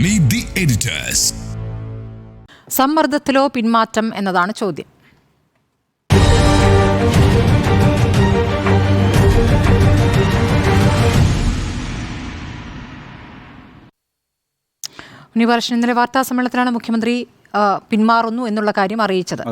Meet the editors. സമ്മർദ്ദത്തിലോ പിന്മാറ്റം എന്നതാണ് ചോദ്യം. ഉണ്ണികൃഷ്ണൻ ഇന്നലെ വാർത്താ സമ്മേളനത്തിലാണ് മുഖ്യമന്ത്രി പിന്മാറുന്നു എന്നുള്ള കാര്യം അറിയിച്ചത്.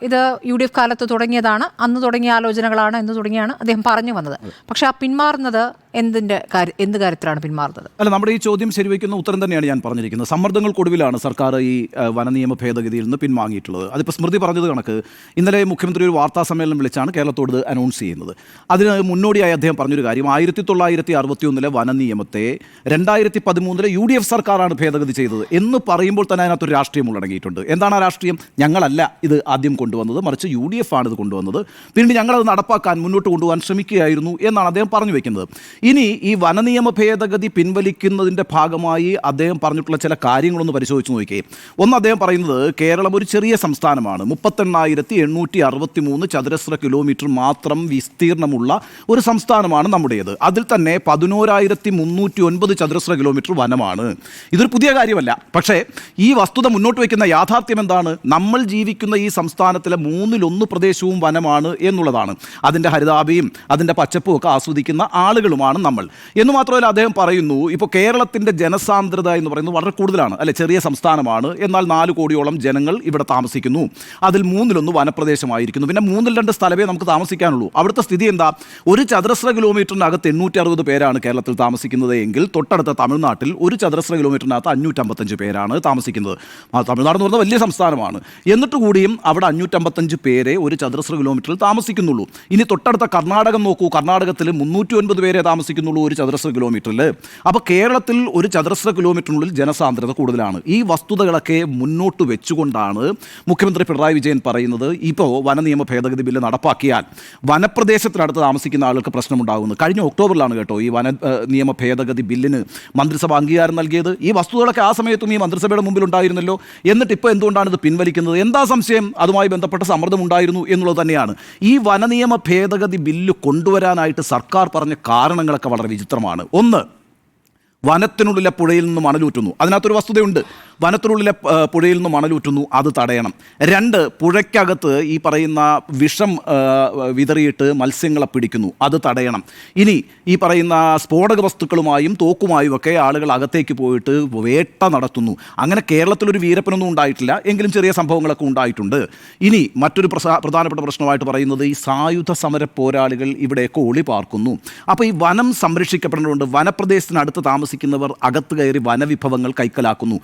ഇത് UDF കാലത്ത് തുടങ്ങിയതാണ്, അന്ന് തുടങ്ങിയ ആലോചനകളാണ് എന്ന് തുടങ്ങിയാണ് അദ്ദേഹം പറഞ്ഞു വന്നത്. പക്ഷെ ആ പിന്മാറുന്നത് എന്ത് കാര്യത്തിലാണ് പിന്മാറുന്നത്? അല്ല, നമ്മുടെ ഈ ചോദ്യം ശരിവയ്ക്കുന്ന ഉത്തരം തന്നെയാണ് ഞാൻ പറഞ്ഞിരിക്കുന്നത്. സമ്മർദ്ദങ്ങൾക്കൊടുവിലാണ് സർക്കാർ ഈ വനനിയമ ഭേദഗതിയിൽ നിന്ന് പിൻവാങ്ങിയിട്ടുള്ളത്. അതിപ്പോൾ സ്മൃതി പറഞ്ഞത് കണക്ക് ഇന്നലെ മുഖ്യമന്ത്രി ഒരു വാർത്താ സമ്മേളനം വിളിച്ചാണ് കേരളത്തോട് അനൗൺസ് ചെയ്യുന്നത്. അതിന് മുന്നോടിയായി അദ്ദേഹം പറഞ്ഞൊരു കാര്യം, 1961 വനനിയമത്തെ 2013 UDF സർക്കാരാണ് ഭേദഗതി ചെയ്തത് എന്ന് പറയുമ്പോൾ തന്നെ അതിനകത്തൊരു രാഷ്ട്രീയം ഉള്ളടങ്ങിയിട്ടുണ്ട്. എന്താണ് ആ രാഷ്ട്രീയം? ഞങ്ങളല്ല ഇത് ആദ്യം കൊണ്ടുവന്നത്, മറിച്ച് UDF ആണ് ഇത് കൊണ്ടുവന്നത്, പിന്നീട് ഞങ്ങളത് നടപ്പാക്കാൻ മുന്നോട്ട് കൊണ്ടുപോകാൻ ശ്രമിക്കുകയായിരുന്നു എന്നാണ് അദ്ദേഹം പറഞ്ഞു വയ്ക്കുന്നത്. ഇനി ഈ വനനിയമ ഭേദഗതി പിൻവലിക്കുന്നതിൻ്റെ ഭാഗമായി അദ്ദേഹം പറഞ്ഞിട്ടുള്ള ചില കാര്യങ്ങളൊന്ന് പരിശോധിച്ച് നോക്കിയേ. ഒന്ന്, അദ്ദേഹം പറയുന്നത് കേരളം ഒരു ചെറിയ സംസ്ഥാനമാണ്, 38,863 ചതുരശ്ര കിലോമീറ്റർ മാത്രം വിസ്തീർണമുള്ള ഒരു സംസ്ഥാനമാണ് നമ്മുടേത്. അതിൽ തന്നെ 11,309 ചതുരശ്ര കിലോമീറ്റർ വനമാണ്. ഇതൊരു പുതിയ കാര്യമല്ല. പക്ഷേ ഈ വസ്തുത മുന്നോട്ട് വയ്ക്കുന്ന യാഥാർത്ഥ്യം എന്താണ്? നമ്മൾ ജീവിക്കുന്ന ഈ സംസ്ഥാനത്തിലെ 1/3 പ്രദേശവും വനമാണ് എന്നുള്ളതാണ്. അതിൻ്റെ ഹരിതാഭയും അതിൻ്റെ പച്ചപ്പും ഒക്കെ ആസ്വദിക്കുന്ന ആളുകളുമാണ് നമ്മൾ എന്ന് മാത്രമല്ല, അദ്ദേഹം പറയുന്നു ഇപ്പോൾ കേരളത്തിൻ്റെ ജനസാന്ദ്രത എന്ന് പറയുന്നത് വളരെ കൂടുതലാണ്, അല്ലെ? ചെറിയ സംസ്ഥാനമാണ്, എന്നാൽ 4 കോടിയോളം ജനങ്ങൾ ഇവിടെ താമസിക്കുന്നു. അതിൽ 1/3 വനപ്രദേശമായിരിക്കുന്നു. പിന്നെ 1/2 സ്ഥലമേ നമുക്ക് താമസിക്കാനുള്ളൂ. അവിടുത്തെ സ്ഥിതി എന്താ? ഒരു ചതുരശ്ര കിലോമീറ്ററിനകത്ത് 860 പേരാണ് കേരളത്തിൽ താമസിക്കുന്നത് എങ്കിൽ തൊട്ടടുത്ത തമിഴ്നാട്ടിൽ ഒരു ചതുരശ്ര കിലോമീറ്ററിനകത്ത് 555 പേരാണ് താമസിക്കുന്നത്. തമിഴ്നാട് എന്ന് പറഞ്ഞാൽ വലിയ സംസ്ഥാനമാണ്. എന്നിട്ട് കൂടിയും അവിടെ 555 പേരെ ഒരു ചതുരശ്ര കിലോമീറ്ററിൽ താമസിക്കുന്നുള്ളൂ. ഇനി തൊട്ടടുത്ത കർണാടകം നോക്കൂ, കർണാടകത്തിൽ 309 പേരെ താമസിക്കുന്നുള്ളൂ ഒരു ചതുരശ്ര കിലോമീറ്ററിൽ. അപ്പോൾ കേരളത്തിൽ ഒരു ചതുരശ്ര കിലോമീറ്ററിനുള്ളിൽ ജനസാന്ദ്രത കൂടുതലാണ്. ഈ വസ്തുതകളൊക്കെ മുന്നോട്ട് വെച്ചുകൊണ്ടാണ് മുഖ്യമന്ത്രി പിണറായി വിജയൻ പറയുന്നത് ഇപ്പോൾ വനനിയമ ഭേദഗതി ബില്ല് നടപ്പാക്കിയാൽ വനപ്രദേശത്തിനടുത്ത് താമസിക്കുന്ന ആളുകൾക്ക് പ്രശ്നമുണ്ടാകുന്നത്. കഴിഞ്ഞ ഒക്ടോബറിലാണ് കേട്ടോ ഈ വന നിയമ ഭേദഗതി ബില്ലിന് മന്ത്രിസഭ അംഗീകാരം നൽകിയത്. ഈ വസ്തുതകളൊക്കെ ആ സമയത്തും ഈ മന്ത്രിസഭയുടെ മുമ്പിൽ ഉണ്ടായിരുന്നല്ലോ. എന്നിട്ട് ഇപ്പോൾ എന്തുകൊണ്ടാണ് ഇത് പിൻവലിക്കുന്നത്? എന്താ സംശയം? അതുമായി ബന്ധപ്പെട്ട സമ്മർദ്ദം ഉണ്ടായിരുന്നു എന്നുള്ളത് തന്നെയാണ്. ഈ വനനിയമ ഭേദഗതി ബില്ല് കൊണ്ടുവരാനായിട്ട് സർക്കാർ പറഞ്ഞ കാരണങ്ങളൊക്കെ വളരെ വിചിത്രമാണ്. ഒന്ന്, വനത്തിനുള്ളിലെ പുഴയിൽ നിന്ന് മണലൂറ്റുന്നു. അതിനകത്തൊരു വസ്തുതയുണ്ട്, വനത്തിനുള്ളിലെ പുഴയിൽ നിന്ന് മണലൂറ്റുന്നു, അത് തടയണം. 2, പുഴയ്ക്കകത്ത് ഈ പറയുന്ന വിഷം വിതറിയിട്ട് മത്സ്യങ്ങളെ പിടിക്കുന്നു, അത് തടയണം. ഇനി ഈ പറയുന്ന സ്ഫോടക വസ്തുക്കളുമായും തോക്കുമായും ഒക്കെ ആളുകൾ അകത്തേക്ക് പോയിട്ട് വേട്ട നടത്തുന്നു. അങ്ങനെ കേരളത്തിലൊരു വീരപ്പനൊന്നും ഉണ്ടായിട്ടില്ല, എങ്കിലും ചെറിയ സംഭവങ്ങളൊക്കെ ഉണ്ടായിട്ടുണ്ട്. ഇനി മറ്റൊരു പ്രധാനപ്പെട്ട പ്രശ്നമായിട്ട് പറയുന്നത് ഈ സായുധ സമര പോരാളികൾ ഇവിടെയൊക്കെ ഒളി പാർക്കുന്നു. അപ്പോൾ ഈ വനം സംരക്ഷിക്കപ്പെടേണ്ടതുണ്ട്. വനപ്രദേശത്തിനടുത്ത് താമസിക്കുന്നവർ അകത്ത് കയറി വനവിഭവങ്ങൾ കൈക്കലാക്കുന്നു.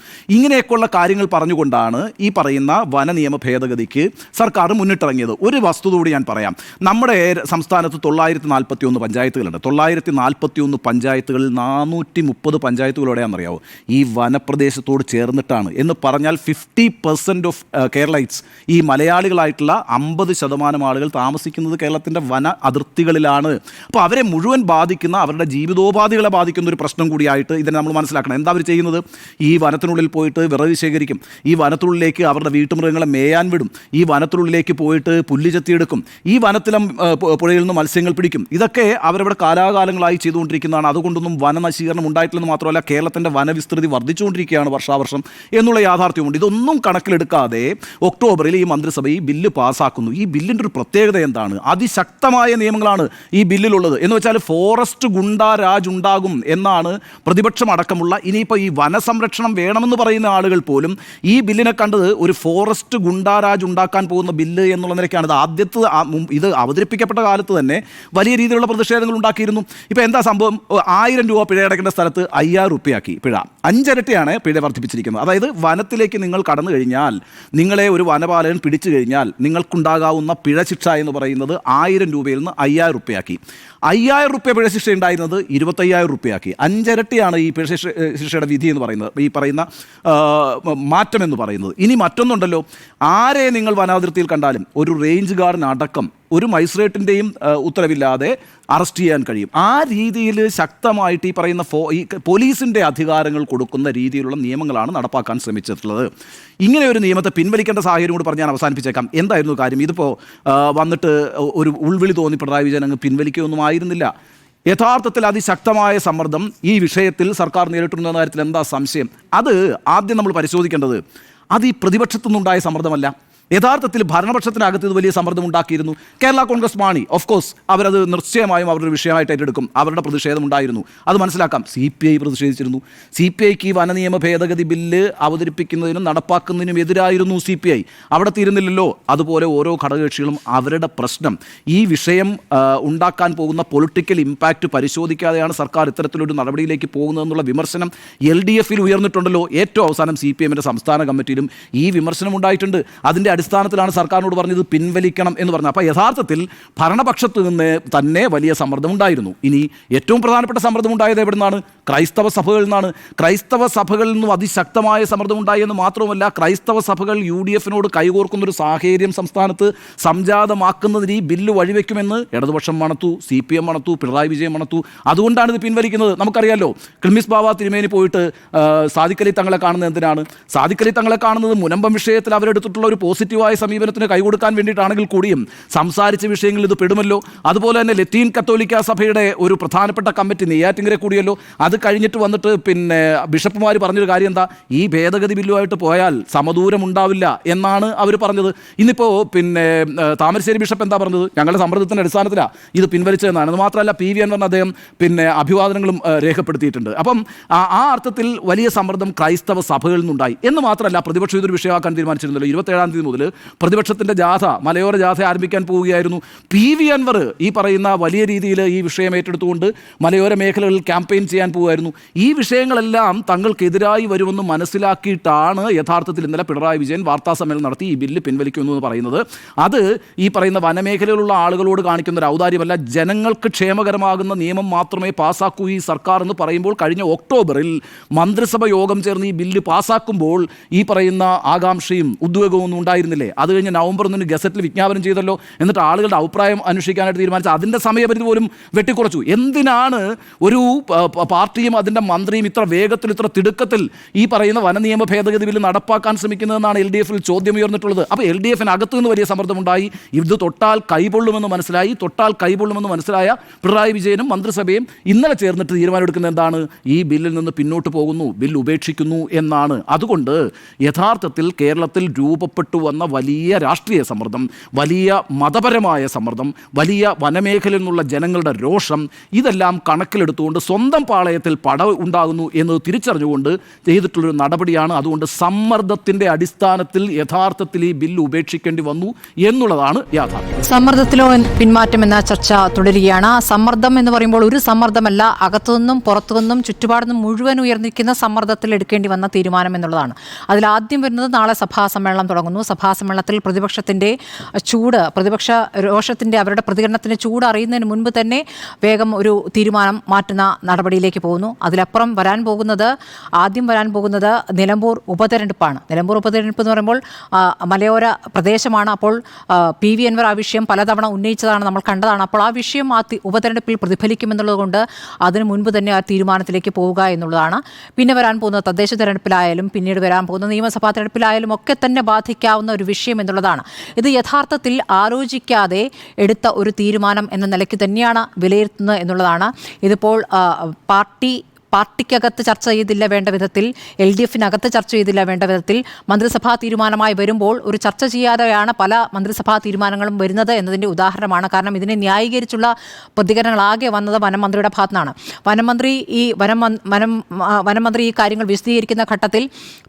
ഇങ്ങനെയൊക്കെയുള്ള കാര്യങ്ങൾ പറഞ്ഞുകൊണ്ടാണ് ഈ പറയുന്ന വനനിയമ ഭേദഗതിക്ക് സർക്കാർ മുന്നിട്ടിറങ്ങിയത്. ഒരു വസ്തുത കൂടി ഞാൻ പറയാം. നമ്മുടെ സംസ്ഥാനത്ത് 941 പഞ്ചായത്തുകളുണ്ട്. 941 പഞ്ചായത്തുകളിൽ 430 പഞ്ചായത്തുകളോടെയാണെന്നറിയാവോ ഈ വനപ്രദേശത്തോട് ചേർന്നിട്ടാണ്. എന്ന് പറഞ്ഞാൽ 50% ഓഫ് കേരളൈറ്റ്സ്, ഈ മലയാളികളായിട്ടുള്ള 50% ആളുകൾ താമസിക്കുന്നത് കേരളത്തിൻ്റെ വന അതിർത്തികളിലാണ്. അപ്പോൾ അവരെ മുഴുവൻ ബാധിക്കുന്ന, അവരുടെ ജീവിതോപാധികളെ ബാധിക്കുന്ന ഒരു പ്രശ്നം കൂടിയായിട്ട് ഇതിനെ നമ്മൾ മനസ്സിലാക്കണം. എന്താ അവർ ചെയ്യുന്നത്? ഈ വനത്തിനുള്ളിൽ പോയിട്ട് വിറക് ശേഖരിക്കും, ഈ വനത്തിനുള്ളിലേക്ക് അവരുടെ വീട്ടുമൃഗങ്ങളെ മേയാൻ വിടും, ഈ വനത്തിനുള്ളിലേക്ക് പോയിട്ട് പുല്ല് ചെത്തിയെടുക്കും, ഈ വനത്തിലെ പുഴയിൽ നിന്ന് മത്സ്യങ്ങൾ പിടിക്കും. ഇതൊക്കെ അവരവിടെ കാലാകാലങ്ങളായി ചെയ്തുകൊണ്ടിരിക്കുന്നതാണ്. അതുകൊണ്ടൊന്നും വനനശീകരണം ഉണ്ടായിട്ടില്ലെന്ന് മാത്രമല്ല, കേരളത്തിൻ്റെ വനവിസ്തൃതി വർദ്ധിച്ചുകൊണ്ടിരിക്കുകയാണ് വർഷാവർഷം എന്നുള്ള യാഥാർത്ഥ്യമുണ്ട്. ഇതൊന്നും കണക്കിലെടുക്കാതെ ഒക്ടോബറിൽ ഈ മന്ത്രിസഭ ഈ ബില്ല് പാസ്സാക്കുന്നു. ഈ ബില്ലിൻ്റെ ഒരു പ്രത്യേകത എന്താണ്? അതിശക്തമായ നിയമങ്ങളാണ് ഈ ബില്ലിലുള്ളത്. എന്ന് വെച്ചാൽ ഫോറസ്റ്റ് ഗുണ്ടാ രാജ് ഉണ്ടാകും എന്നാണ് പ്രതിപക്ഷം അടക്കമുള്ള, ഇനിയിപ്പോൾ ഈ വനസംരക്ഷണം വേണമെന്ന് പറയുന്ന ആളുകൾ പോലും ഈ ബില്ലിനെ കണ്ടത് ഒരു ഫോറസ്റ്റ് ഗുണ്ടാരാജ് ഉണ്ടാക്കാൻ പോകുന്ന ബില്ല് എന്നുള്ള നിലയ്ക്കാണ്. ഇത് അവതരിപ്പിക്കപ്പെട്ട കാലത്ത് തന്നെ വലിയ രീതിയിലുള്ള പ്രതിഷേധങ്ങൾ ഉണ്ടാക്കിയിരുന്നു. ഇപ്പോൾ എന്താ സംഭവം? 1000 രൂപ പിഴ അടയ്ക്കേണ്ട സ്ഥലത്ത് 5000 രൂപയാക്കി പിഴ. 5 ഇരട്ടിയാണ് പിഴ വർദ്ധിപ്പിച്ചിരിക്കുന്നത്. അതായത് വനത്തിലേക്ക് നിങ്ങൾ കടന്നു കഴിഞ്ഞാൽ, നിങ്ങളെ ഒരു വനപാലകൻ പിടിച്ചു കഴിഞ്ഞാൽ നിങ്ങൾക്കുണ്ടാകാവുന്ന പിഴ ശിക്ഷ എന്ന് പറയുന്നത് 1000 രൂപയിൽ നിന്ന് 5000 രൂപയാക്കി. 5000 രൂപ പിഴ ശിക്ഷ ഉണ്ടായിരുന്നത് 25,000 രൂപയാക്കി. 5 ഇരട്ടിയാണ് ഈ പിഴ ശിക്ഷയുടെ വിധി എന്ന് പറയുന്നത്, ഈ പറയുന്ന മാറ്റം എന്ന് പറയുന്നത്. ഇനി മറ്റൊന്നുണ്ടല്ലോ, ആരെ നിങ്ങൾ വനാതിർത്തിയിൽ കണ്ടാലും ഒരു റേഞ്ച് ഗാർഡിന് അടക്കം ഒരു മജിസ്ട്രേറ്റിൻ്റെയും ഉത്തരവില്ലാതെ അറസ്റ്റ് ചെയ്യാൻ കഴിയും. ആ രീതിയിൽ ശക്തമായിട്ട് ഈ പറയുന്ന ഈ പോലീസിൻ്റെ അധികാരങ്ങൾ കൊടുക്കുന്ന രീതിയിലുള്ള നിയമങ്ങളാണ് നടപ്പാക്കാൻ ശ്രമിച്ചിട്ടുള്ളത്. ഇങ്ങനെ ഒരു നിയമത്തെ പിൻവലിക്കേണ്ട സാഹചര്യം കൂടി പറഞ്ഞ് ഞാൻ അവസാനിപ്പിച്ചേക്കാം. എന്തായിരുന്നു കാര്യം? ഇതിപ്പോൾ വന്നിട്ട് ഒരു ഉൾവിളി തോന്നി പിണറായി വിജയൻ അങ്ങ് പിൻവലിക്കുകയൊന്നും ആയിരുന്നില്ല. യഥാർത്ഥത്തിൽ അതിശക്തമായ സമ്മർദ്ദം ഈ വിഷയത്തിൽ സർക്കാർ നേരിട്ടുണ്ടെന്ന കാര്യത്തിൽ എന്താ സംശയം? അത് ആദ്യം നമ്മൾ പരിശോധിക്കേണ്ടത് അത് ഈ പ്രതിപക്ഷത്തു നിന്നുണ്ടായ സമ്മർദ്ദമല്ല. യഥാർത്ഥത്തിൽ ഭരണപക്ഷത്തിനകത്ത് ഇത് വലിയ സമ്മർദ്ദം ഉണ്ടാക്കിയിരുന്നു. കേരള കോൺഗ്രസ് മാണി ഓഫ് കോഴ്സ് അവരത് നിശ്ചയമായും അവരുടെ വിഷയമായിട്ട് ഏറ്റെടുക്കും. അവരുടെ പ്രതിഷേധം ഉണ്ടായിരുന്നു, അത് മനസ്സിലാക്കാം. CPI പ്രതിഷേധിച്ചിരുന്നു. CPIക്ക് ഈ വനനിയമ ഭേദഗതി ബില്ല് അവതരിപ്പിക്കുന്നതിനും നടപ്പാക്കുന്നതിനും എതിരായിരുന്നു CPI. അവിടെ തീരുന്നില്ലല്ലോ. അതുപോലെ ഓരോ ഘടകകക്ഷികളും അവരുടെ പ്രശ്നം, ഈ വിഷയം ഉണ്ടാക്കാൻ പോകുന്ന പൊളിറ്റിക്കൽ ഇമ്പാക്റ്റ് പരിശോധിക്കാതെയാണ് സർക്കാർ ഇത്തരത്തിലൊരു നടപടിയിലേക്ക് പോകുന്നതെന്നുള്ള വിമർശനം LDFൽ ഉയർന്നിട്ടുണ്ടല്ലോ. ഏറ്റവും അവസാനം CPMന്റെ സംസ്ഥാന കമ്മിറ്റിയിലും ഈ വിമർശനം ഉണ്ടായിട്ടുണ്ട്. അതിൻ്റെ അടിസ്ഥാനത്തിലാണ് സർക്കാരിനോട് പറഞ്ഞത് പിൻവലിക്കണം എന്ന് പറഞ്ഞത്. അപ്പോൾ യഥാർത്ഥത്തിൽ ഭരണപക്ഷത്ത് നിന്ന് തന്നെ വലിയ സമ്മർദ്ദം ഉണ്ടായിരുന്നു. ഇനി ഏറ്റവും പ്രധാനപ്പെട്ട സമ്മർദ്ദം ഉണ്ടായത് എവിടെ നിന്നാണ്? ക്രൈസ്തവ സഭകളിൽ നിന്നാണ്. ക്രൈസ്തവ സഭകളിൽ നിന്നും അതിശക്തമായ സമ്മർദ്ദം ഉണ്ടായി എന്ന് മാത്രമല്ല, ക്രൈസ്തവ സഭകൾ UDFനോട് കൈകോർക്കുന്നൊരു സാഹചര്യം സംസ്ഥാനത്ത് സംജാതമാക്കുന്നതിന് ഈ ബില്ല് വഴിവെക്കുമെന്ന് ഇടതുപക്ഷം മണത്തു, CPM മണത്തു, പിണറായി വിജയൻ മണത്തു. അതുകൊണ്ടാണ് ഇത് പിൻവലിക്കുന്നത്. നമുക്കറിയാലോ, ക്ലിമിസ് ബാവ തിരുമേനി പോയിട്ട് സാദിഖ് അലി തങ്ങളെ കാണുന്നത് എന്തിനാണ്? സാദിഖ് അലി തങ്ങളെ കാണുന്നത് മുനമ്പം വിഷയത്തിൽ അവരെടുത്തിട്ടുള്ള ഒരു പോസിറ്റീവായ സമീപനത്തിന് കൈകൊടുക്കാൻ വേണ്ടിയിട്ടാണെങ്കിൽ കൂടിയും സംസാരിച്ച വിഷയങ്ങളിൽ ഇത് പെടുമല്ലോ. അതുപോലെ തന്നെ ലത്തീൻ കത്തോലിക്ക സഭയുടെ ഒരു പ്രധാനപ്പെട്ട കമ്മിറ്റി നെയ്യാറ്റിങ്കരെ കൂടിയല്ലോ. അത് കഴിഞ്ഞിട്ട് വന്നിട്ട് പിന്നെ ബിഷപ്പുമാർ പറഞ്ഞൊരു കാര്യം എന്താ? ഈ ഭേദഗതി ബില്ലുമായിട്ട് പോയാൽ സമദൂരം ഉണ്ടാവില്ല എന്നാണ് അവർ പറഞ്ഞത്. ഇന്നിപ്പോൾ പിന്നെ താമരശ്ശേരി ബിഷപ്പ് എന്താ പറഞ്ഞത്? ഞങ്ങളുടെ സമ്മർദ്ദത്തിൻ്റെ അടിസ്ഥാനത്തിലാണ് ഇത് പിൻവലിച്ചതെന്നാണ്. അത് മാത്രമല്ല PV അൻവറിന് അദ്ദേഹം പിന്നെ അഭിവാദനങ്ങളും രേഖപ്പെടുത്തിയിട്ടുണ്ട്. അപ്പം ആ അർത്ഥത്തിൽ വലിയ സമ്മർദ്ദം ക്രൈസ്തവ സഭകളിൽ നിന്നുണ്ടായി എന്ന് മാത്രമല്ല, പ്രതിപക്ഷം ഇതൊരു വിഷയമാക്കാൻ തീരുമാനിച്ചിരുന്നല്ലോ. 27-ാം തീയതി മുതൽ പ്രതിപക്ഷത്തിൻ്റെ ജാഥ, മലയോര ജാഥ ആരംഭിക്കാൻ പോവുകയായിരുന്നു. PV അൻവർ ഈ പറയുന്ന വലിയ രീതിയിൽ ഈ വിഷയം ഏറ്റെടുത്തുകൊണ്ട് മലയോര മേഖലകളിൽ ക്യാമ്പയിൻ ചെയ്യാൻ പോവുകയായിരുന്നു. ഈ വിഷയങ്ങളെല്ലാം തങ്ങൾക്കെതിരായി വരുമെന്ന് മനസ്സിലാക്കിയിട്ടാണ് യഥാർത്ഥത്തിൽ ഇന്നലെ പിണറായി വിജയൻ വാർത്താസമ്മേളനം നടത്തി ഈ ബില്ല് പിൻവലിക്കുമെന്ന് പറയുന്നത്. അത് ഈ പറയുന്ന വനമേഖലയിലുള്ള ആളുകളോട് കാണിക്കുന്ന ഒരു ഔദാര്യമല്ല, ജനങ്ങൾക്ക് ക്ഷേമകരമാകുന്ന നിയമം മാത്രമേ പാസ്സാക്കൂ ഈ സർക്കാർ എന്ന് പറയുമ്പോൾ കഴിഞ്ഞ ഒക്ടോബറിൽ മന്ത്രിസഭ യോഗം ചേർന്ന് ഈ ബില്ല് പാസ്സാക്കുമ്പോൾ ഈ പറയുന്ന ആകാംക്ഷയും ഉദ്വേഗവും ഒന്നും ഉണ്ടായിരുന്നില്ലേ? അത് കഴിഞ്ഞ് നവംബർ 1 ഗസറ്റിൽ വിജ്ഞാപനം ചെയ്തല്ലോ. എന്നിട്ട് ആളുകളുടെ അഭിപ്രായം അന്വേഷിക്കാനായിട്ട് തീരുമാനിച്ചു. അതിൻ്റെ സമയപരിധി പോലും വെട്ടിക്കുറച്ചു. എന്തിനാണ് ഒരു പാർട്ടിയും അതിൻ്റെ മന്ത്രിയും ഇത്ര വേഗത്തിൽ, ഇത്ര തിടുക്കത്തിൽ ഈ പറയുന്ന വനനിയമ ഭേദഗതി ബില്ല് നടപ്പാക്കാൻ ശ്രമിക്കുന്നതെന്നാണ് LDFൽ ചോദ്യം ഉയർന്നിട്ടുള്ളത്. അപ്പോൾ LDFനകത്തു നിന്ന് വലിയ സമ്മർദ്ദമുണ്ടായി. ഇത് തൊട്ടാൽ കൈപൊള്ളുമെന്ന് മനസ്സിലായ പിണറായി വിജയനും മന്ത്രിസഭയും ഇന്നലെ ചേർന്നിട്ട് തീരുമാനമെടുക്കുന്നത് എന്താണ്? ഈ ബില്ലിൽ നിന്ന് പിന്നോട്ട് പോകുന്നു, ബില്ല് ഉപേക്ഷിക്കുന്നു എന്നാണ്. അതുകൊണ്ട് യഥാർത്ഥത്തിൽ കേരളത്തിൽ രൂപപ്പെട്ടു വന്ന വലിയ രാഷ്ട്രീയ സമ്മർദ്ദം, വലിയ മതപരമായ സമ്മർദ്ദം, വലിയ വനമേഖലയിൽ നിന്നുള്ള ജനങ്ങളുടെ രോഷം, ഇതെല്ലാം കണക്കിലെടുത്തുകൊണ്ട് സ്വന്തം പാളയത്തിൽ പട ഉണ്ടാകുന്നു എന്ന് തിരിച്ചറിഞ്ഞുകൊണ്ട് ചെയ്തിട്ടുള്ളൊരു നടപടിയാണ്. അതുകൊണ്ട് സമ്മർദ്ദത്തിൻ്റെ അടിസ്ഥാനത്തിൽ യഥാർത്ഥത്തിൽ ഈ ബില്ല് ഉപേക്ഷിക്കേണ്ടി വന്നു എന്നുള്ളതാണ് യാഥാർത്ഥ്യം. സമ്മർദ്ദത്തിലോ പിന്മാറ്റം എന്ന ചർച്ച തുടരുകയാണ്. സമ്മർദ്ദം എന്ന് പറയുമ്പോൾ ഒരു സമ്മർദ്ദമല്ല, അകത്തുനിന്നും പുറത്തുനിന്നും ചുറ്റുപാടുനിന്നും മുഴുവൻ ഉയർന്നിരിക്കുന്ന സമ്മർദ്ദത്തിൽ എടുക്കേണ്ടി വന്ന തീരുമാനം എന്നുള്ളതാണ്. അതിലാദ്യം വരുന്നത് നാളെ സഭാ സമ്മേളനം തുടങ്ങുന്നു. സഭാ സമ്മേളനത്തിൽ പ്രതിപക്ഷത്തിൻ്റെ ചൂട്, പ്രതിപക്ഷ രോഷത്തിൻ്റെ അവരുടെ പ്രതികരണത്തിൻ്റെ ചൂട് അറിയുന്നതിന് മുൻപ് തന്നെ വേഗം ഒരു തീരുമാനം മാറ്റുന്ന നടപടിയിലേക്ക് പോകുന്നു. അതിലപ്പുറം ആദ്യം വരാൻ പോകുന്നത് നിലമ്പൂർ ഉപതെരഞ്ഞെടുപ്പാണ്. നിലമ്പൂർ ഉപതെരഞ്ഞെടുപ്പ് എന്ന് പറയുമ്പോൾ മലയോര പ്രദേശമാണ്. അപ്പോൾ PV അൻവർ ആ വിഷയം പലതവണ ഉന്നയിച്ചതാണ്, നമ്മൾ കണ്ടതാണ്. അപ്പോൾ ആ വിഷയം ആ ഉപതെരഞ്ഞെടുപ്പിൽ പ്രതിഫലിക്കുമെന്നുള്ളത് കൊണ്ട് അതിന് മുൻപ് തന്നെ ആ തീരുമാനത്തിലേക്ക് പോവുക എന്നുള്ളതാണ്. പിന്നെ വരാൻ പോകുന്ന തദ്ദേശ തെരഞ്ഞെടുപ്പിലായാലും പിന്നീട് വരാൻ പോകുന്ന നിയമസഭാ തെരഞ്ഞെടുപ്പിലായാലും ഒക്കെ തന്നെ ബാധിക്കാവുന്ന ഒരു വിഷയം എന്നുള്ളതാണ്. ഇത് യഥാർത്ഥത്തിൽ ആലോചിക്കാതെ എടുത്ത ഒരു തീരുമാനം എന്ന നിലയ്ക്ക് തന്നെയാണ് വിലയിരുത്തുന്നത് എന്നുള്ളതാണ്. ഇതിപ്പോൾ പാർട്ടിക്കകത്ത് ചർച്ച ചെയ്തില്ല വേണ്ട വിധത്തിൽ, LDFനകത്ത് ചർച്ച ചെയ്തില്ല വേണ്ട വിധത്തിൽ മന്ത്രിസഭാ തീരുമാനമായി വരുമ്പോൾ ഒരു ചർച്ച ചെയ്യാതെയാണ് പല മന്ത്രിസഭാ തീരുമാനങ്ങളും വരുന്നത് എന്നതിൻ്റെ ഉദാഹരണമാണ്. കാരണം ഇതിനെ ന്യായീകരിച്ചുള്ള പ്രതികരണങ്ങളാകെ വന്നത് വനമന്ത്രിയുടെ ഭാഗത്തുനിന്നാണ്. വനമന്ത്രി ഈ കാര്യങ്ങൾ വിശദീകരിക്കുന്ന ഘട്ടത്തിൽ,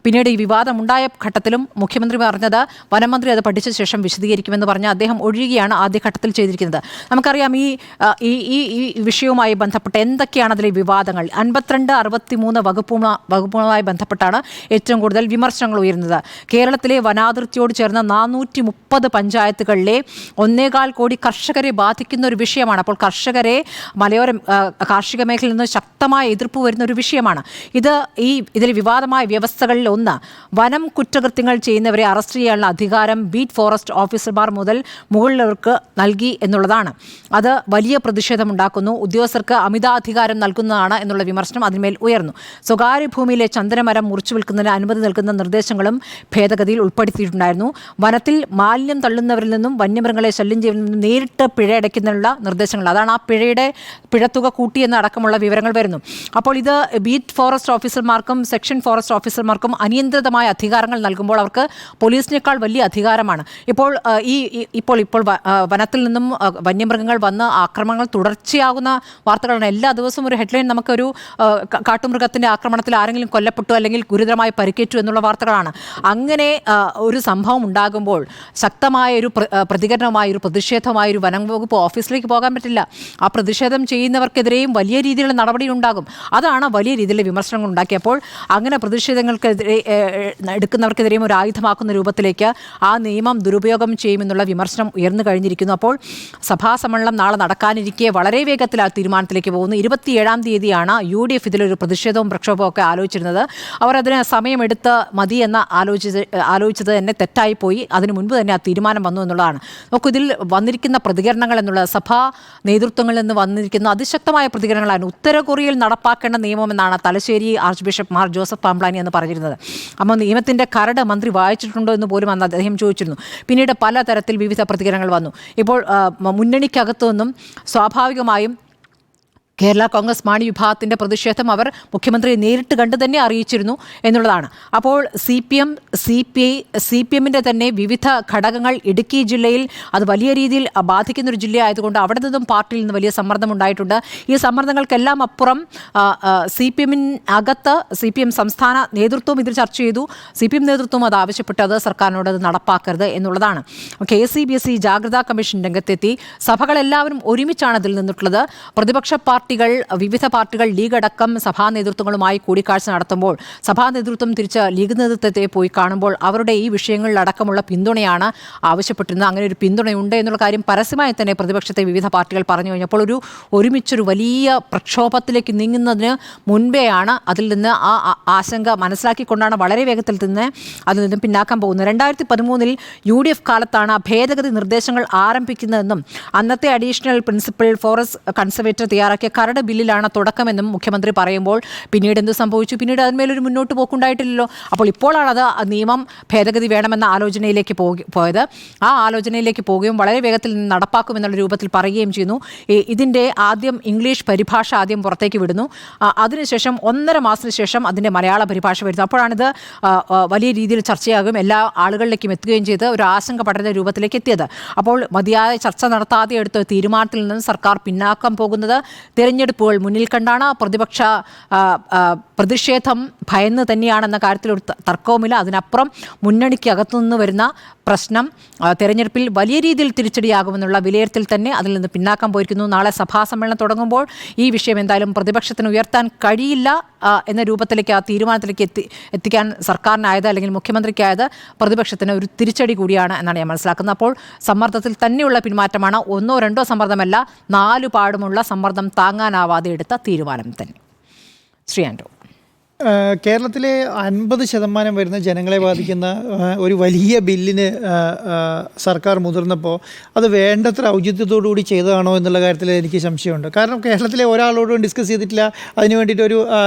പിന്നീട് ഈ വിവാദമുണ്ടായ ഘട്ടത്തിലും മുഖ്യമന്ത്രി പറഞ്ഞത് വനമന്ത്രി അത് പഠിച്ച ശേഷം വിശദീകരിക്കുമെന്ന് പറഞ്ഞ് അദ്ദേഹം ഒഴിയുകയാണ് ആദ്യഘട്ടത്തിൽ ചെയ്തിരിക്കുന്നത്. നമുക്കറിയാം ഈ വിഷയവുമായി ബന്ധപ്പെട്ട് എന്തൊക്കെയാണ് അതിലെ വിവാദങ്ങൾ. 52-63 വകുപ്പുകളുമായി ബന്ധപ്പെട്ടാണ് ഏറ്റവും കൂടുതൽ വിമർശനങ്ങൾ ഉയരുന്നത്. കേരളത്തിലെ വനാതിർത്തിയോട് ചേർന്ന 430 പഞ്ചായത്തുകളിലെ 1.25 കോടി കർഷകരെ ബാധിക്കുന്ന ഒരു വിഷയമാണ്. അപ്പോൾ കർഷകരെ മലയോര കാർഷിക മേഖലയിൽ നിന്ന് ശക്തമായ എതിർപ്പ് വരുന്ന ഒരു വിഷയമാണ് ഇത്. ഇതിൽ വിവാദമായ വ്യവസ്ഥകളിൽ ഒന്ന്, വനം കുറ്റകൃത്യങ്ങൾ ചെയ്യുന്നവരെ അറസ്റ്റ് ചെയ്യാനുള്ള അധികാരം ബീറ്റ് ഫോറസ്റ്റ് ഓഫീസർമാർ മുതൽ മുകളിലവർക്ക് നൽകി എന്നുള്ളതാണ്. അത് വലിയ പ്രതിഷേധമുണ്ടാക്കുന്നു. ഉദ്യോഗസ്ഥർക്ക് അമിതാധികാരം നൽകുന്നതാണ് എന്നുള്ള വിമർശനം. അതിന്മേൽ ഉയർന്നു. സ്വകാര്യ ഭൂമിയിലെ ചന്ദനമരം മുറിച്ചു വിൽക്കുന്നതിന് അനുമതി നൽകുന്ന നിർദ്ദേശങ്ങളും ഭേദഗതിയിൽ ഉൾപ്പെടുത്തിയിട്ടുണ്ടായിരുന്നു. വനത്തിൽ മാലിന്യം തള്ളുന്നവരിൽ നിന്നും വന്യമൃഗങ്ങളെ ശല്യം ചെയ്യുന്നതിൽ നിന്നും നേരിട്ട് പിഴ അടയ്ക്കുന്നതിനുള്ള നിർദ്ദേശങ്ങൾ, അതാണ് ആ പിഴത്തുക കൂട്ടിയെന്ന് അടക്കമുള്ള വിവരങ്ങൾ വരുന്നു. അപ്പോൾ ഇത് ബീറ്റ് ഫോറസ്റ്റ് ഓഫീസർമാർക്കും സെക്ഷൻ ഫോറസ്റ്റ് ഓഫീസർമാർക്കും അനിയന്ത്രിതമായ അധികാരങ്ങൾ നൽകുമ്പോൾ അവർക്ക് പോലീസിനേക്കാൾ വലിയ അധികാരമാണ്. ഇപ്പോൾ വനത്തിൽ നിന്നും വന്യമൃഗങ്ങൾ വന്ന് ആക്രമണങ്ങൾ തുടർച്ചയാകുന്ന വാർത്തകളാണ്. എല്ലാ ദിവസവും ഒരു ഹെഡ്ലൈൻ നമുക്കൊരു കാട്ടുമൃഗത്തിൻ്റെ ആക്രമണത്തിൽ ആരെങ്കിലും കൊല്ലപ്പെട്ടു അല്ലെങ്കിൽ ഗുരുതരമായി പരിക്കേറ്റു എന്നുള്ള വാർത്തകളാണ്. അങ്ങനെ ഒരു സംഭവം ഉണ്ടാകുമ്പോൾ ശക്തമായൊരു പ്രതികരണമായൊരു പ്രതിഷേധമായൊരു വനം വകുപ്പ് ഓഫീസിലേക്ക് പോകാൻ പറ്റില്ല. ആ പ്രതിഷേധം ചെയ്യുന്നവർക്കെതിരെയും വലിയ രീതിയിലുള്ള നടപടി ഉണ്ടാകും. അതാണ് വലിയ രീതിയിലുള്ള വിമർശനങ്ങൾ ഉണ്ടാക്കിയപ്പോൾ അങ്ങനെ പ്രതിഷേധങ്ങൾക്കെതിരെ എടുക്കുന്നവർക്കെതിരെയും ഒരു ആയുധമാക്കുന്ന രൂപത്തിലേക്ക് ആ നിയമം ദുരുപയോഗം ചെയ്യുമെന്നുള്ള വിമർശനം ഉയർന്നു കഴിഞ്ഞിരിക്കുന്നു. അപ്പോൾ സഭാ സമ്മേളനം നാളെ നടക്കാനിരിക്കെ വളരെ വേഗത്തിൽ ആ തീരുമാനത്തിലേക്ക് പോകുന്നു. 27-ാം തീയതിയാണ് UDF ഇതിലൊരു പ്രതിഷേധവും പ്രക്ഷോഭവും ഒക്കെ ആലോചിച്ചിരുന്നത്. അവർ അതിന് സമയമെടുത്ത് മതി എന്ന് ആലോചിച്ചത് തന്നെ തെറ്റായിപ്പോയി. അതിനു മുൻപ് തന്നെ ആ തീരുമാനം വന്നു എന്നുള്ളതാണ്. നോക്കൂ, ഇതിൽ വന്നിരിക്കുന്ന പ്രതികരണങ്ങൾ എന്നുള്ളത് സഭാ നേതൃത്വങ്ങളിൽ നിന്ന് വന്നിരിക്കുന്ന അതിശക്തമായ പ്രതികരണങ്ങളാണ്. ഉത്തര കൊറിയയിൽ നടപ്പാക്കേണ്ട നിയമമെന്നാണ് തലശ്ശേരി ആർച്ച് ബിഷപ്പ് മാർ ജോസഫ് പാംപ്ലാനി എന്ന് പറഞ്ഞിരുന്നത്. അപ്പോൾ നിയമത്തിൻ്റെ കരട് മന്ത്രി വായിച്ചിട്ടുണ്ടോ എന്ന് പോലും അന്ന് അദ്ദേഹം ചോദിച്ചിരുന്നു. പിന്നീട് പലതരത്തിൽ വിവിധ പ്രതികരണങ്ങൾ വന്നു. ഇപ്പോൾ മുന്നണിക്കകത്തു നിന്നും സ്വാഭാവികമായും കേരള കോൺഗ്രസ് മാണി വിഭാഗത്തിൻ്റെ പ്രതിഷേധം അവർ മുഖ്യമന്ത്രിയെ നേരിട്ട് കണ്ട് തന്നെ അറിയിച്ചിരുന്നു എന്നുള്ളതാണ്. അപ്പോൾ CPM, CPI, CPM-ൻ്റെ തന്നെ വിവിധ ഘടകങ്ങൾ ഇടുക്കി ജില്ലയിൽ അത് വലിയ രീതിയിൽ ബാധിക്കുന്നൊരു ജില്ലയായതുകൊണ്ട് അവിടെ നിന്നും പാർട്ടിയിൽ നിന്ന് വലിയ സമ്മർദ്ദം ഉണ്ടായിട്ടുണ്ട്. ഈ സമ്മർദ്ദങ്ങൾക്കെല്ലാം അപ്പുറം CPM-അകത്ത് CPM സംസ്ഥാന നേതൃത്വവും ഇതിൽ ചർച്ച ചെയ്തു. CPM നേതൃത്വം അത് ആവശ്യപ്പെട്ടത് സർക്കാരിനോട് അത് നടപ്പാക്കരുത് എന്നുള്ളതാണ്. KCBSE ജാഗ്രതാ കമ്മീഷൻ രംഗത്തെത്തി. സഭകളെല്ലാവരും ഒരുമിച്ചാണ് അതിൽ നിന്നിട്ടുള്ളത്. പ്രതിപക്ഷ വിവിധ പാർട്ടികൾ ലീഗ് അടക്കം സഭാ നേതൃത്വങ്ങളുമായി കൂടിക്കാഴ്ച നടത്തുമ്പോൾ സഭാ നേതൃത്വം തിരിച്ച് ലീഗ് നേതൃത്വത്തെ പോയി കാണുമ്പോൾ അവരുടെ ഈ വിഷയങ്ങളിലടക്കമുള്ള പിന്തുണയാണ് ആവശ്യപ്പെട്ടിരുന്നത്. അങ്ങനെ ഒരു പിന്തുണയുണ്ട് എന്നുള്ള കാര്യം പരസ്യമായി തന്നെ പ്രതിപക്ഷത്തെ വിവിധ പാർട്ടികൾ പറഞ്ഞു കഴിഞ്ഞപ്പോൾ ഒരുമിച്ചൊരു വലിയ പ്രക്ഷോഭത്തിലേക്ക് നീങ്ങുന്നതിന് മുൻപേയാണ് അതിൽ നിന്ന് ആ ആശങ്ക മനസ്സിലാക്കിക്കൊണ്ടാണ് വളരെ വേഗത്തിൽ അതിൽ നിന്ന് പിന്നാക്കാൻ പോകുന്നത്. 2013 UDF കാലത്താണ് ഭേദഗതി നിർദ്ദേശങ്ങൾ ആരംഭിക്കുന്നതെന്നും അന്നത്തെ അഡീഷണൽ പ്രിൻസിപ്പൽ ഫോറസ്റ്റ് കൺസർവേറ്റർ തയ്യാറാക്കിയ കരട് ബില്ലിലാണ് തുടക്കമെന്നും മുഖ്യമന്ത്രി പറയുമ്പോൾ പിന്നീട് എന്ത് സംഭവിച്ചു? പിന്നീട് അതിന്മേലൊരു മുന്നോട്ട് പോക്കുണ്ടായിട്ടില്ലല്ലോ. അപ്പോൾ ഇപ്പോഴാണ് അത് നിയമം ഭേദഗതി വേണമെന്ന ആലോചനയിലേക്ക് പോയത്. ആ ആലോചനയിലേക്ക് പോവുകയും വളരെ വേഗത്തിൽ നടപ്പാക്കുമെന്നുള്ള രൂപത്തിൽ പറയുകയും ചെയ്യുന്നു. ഇതിൻ്റെ ആദ്യം ഇംഗ്ലീഷ് പരിഭാഷ ആദ്യം പുറത്തേക്ക് വിടുന്നു. അതിനുശേഷം 1.5 മാസത്തിന് ശേഷം അതിൻ്റെ മലയാള പരിഭാഷ വരുന്നു. അപ്പോഴാണിത് വലിയ രീതിയിൽ ചർച്ചയാകുകയും എല്ലാ ആളുകളിലേക്കും എത്തുകയും ചെയ്ത് ഒരു ആശങ്ക പടരുന്ന രൂപത്തിലേക്ക് എത്തിയത്. അപ്പോൾ മതിയായ ചർച്ച നടത്താതെ എടുത്ത തീരുമാനത്തിൽ നിന്ന് സർക്കാർ പിന്നാക്കം പോകുന്നത് തിരഞ്ഞെടുപ്പുകൾ മുന്നിൽ കണ്ടാണ്. പ്രതിപക്ഷ പ്രതിഷേധം ഭയന്ന് തന്നെയാണെന്ന കാര്യത്തിൽ ഒരു തർക്കവുമില്ല. അതിനപ്പുറം മുന്നണിക്ക് അകത്തുനിന്ന് വരുന്ന പ്രശ്നം തെരഞ്ഞെടുപ്പിൽ വലിയ രീതിയിൽ തിരിച്ചടിയാകുമെന്നുള്ള വിലയിരുത്തൽ തന്നെ അതിൽ നിന്ന് പിന്നാക്കം പോയിരിക്കുന്നു. നാളെ സഭാ സമ്മേളനം തുടങ്ങുമ്പോൾ ഈ വിഷയം എന്തായാലും പ്രതിപക്ഷത്തിന് ഉയർത്താൻ കഴിയില്ല എന്ന രൂപത്തിലേക്ക് ആ തീരുമാനത്തിലേക്ക് എത്തിക്കാൻ സർക്കാരിനായത് അല്ലെങ്കിൽ മുഖ്യമന്ത്രിക്കായത് പ്രതിപക്ഷത്തിന് ഒരു തിരിച്ചടി കൂടിയാണ് എന്നാണ് ഞാൻ മനസ്സിലാക്കുന്നത്. അപ്പോൾ സമ്മർദ്ദത്തിൽ തന്നെയുള്ള പിന്മാറ്റമാണ്. 1-2 സമ്മർദ്ദമല്ല, 4 പാടുമുള്ള സമ്മർദ്ദം താങ്ങാനാവാതെ എടുത്ത തീരുമാനം തന്നെ. ശ്രീ ആൻഡ്രൂ, കേരളത്തിലെ 50% വരുന്ന ജനങ്ങളെ ബാധിക്കുന്ന ഒരു വലിയ ബില്ലിന് സർക്കാർ മുതിർന്നപ്പോൾ അത് വേണ്ടത്ര ഔചിത്യത്തോടുകൂടി ചെയ്തതാണോ എന്നുള്ള കാര്യത്തിൽ എനിക്ക് സംശയമുണ്ട്. കാരണം കേരളത്തിലെ ഒരാളോടും ഡിസ്കസ് ചെയ്തിട്ടില്ല. അതിന് വേണ്ടിയിട്ട് ഒരു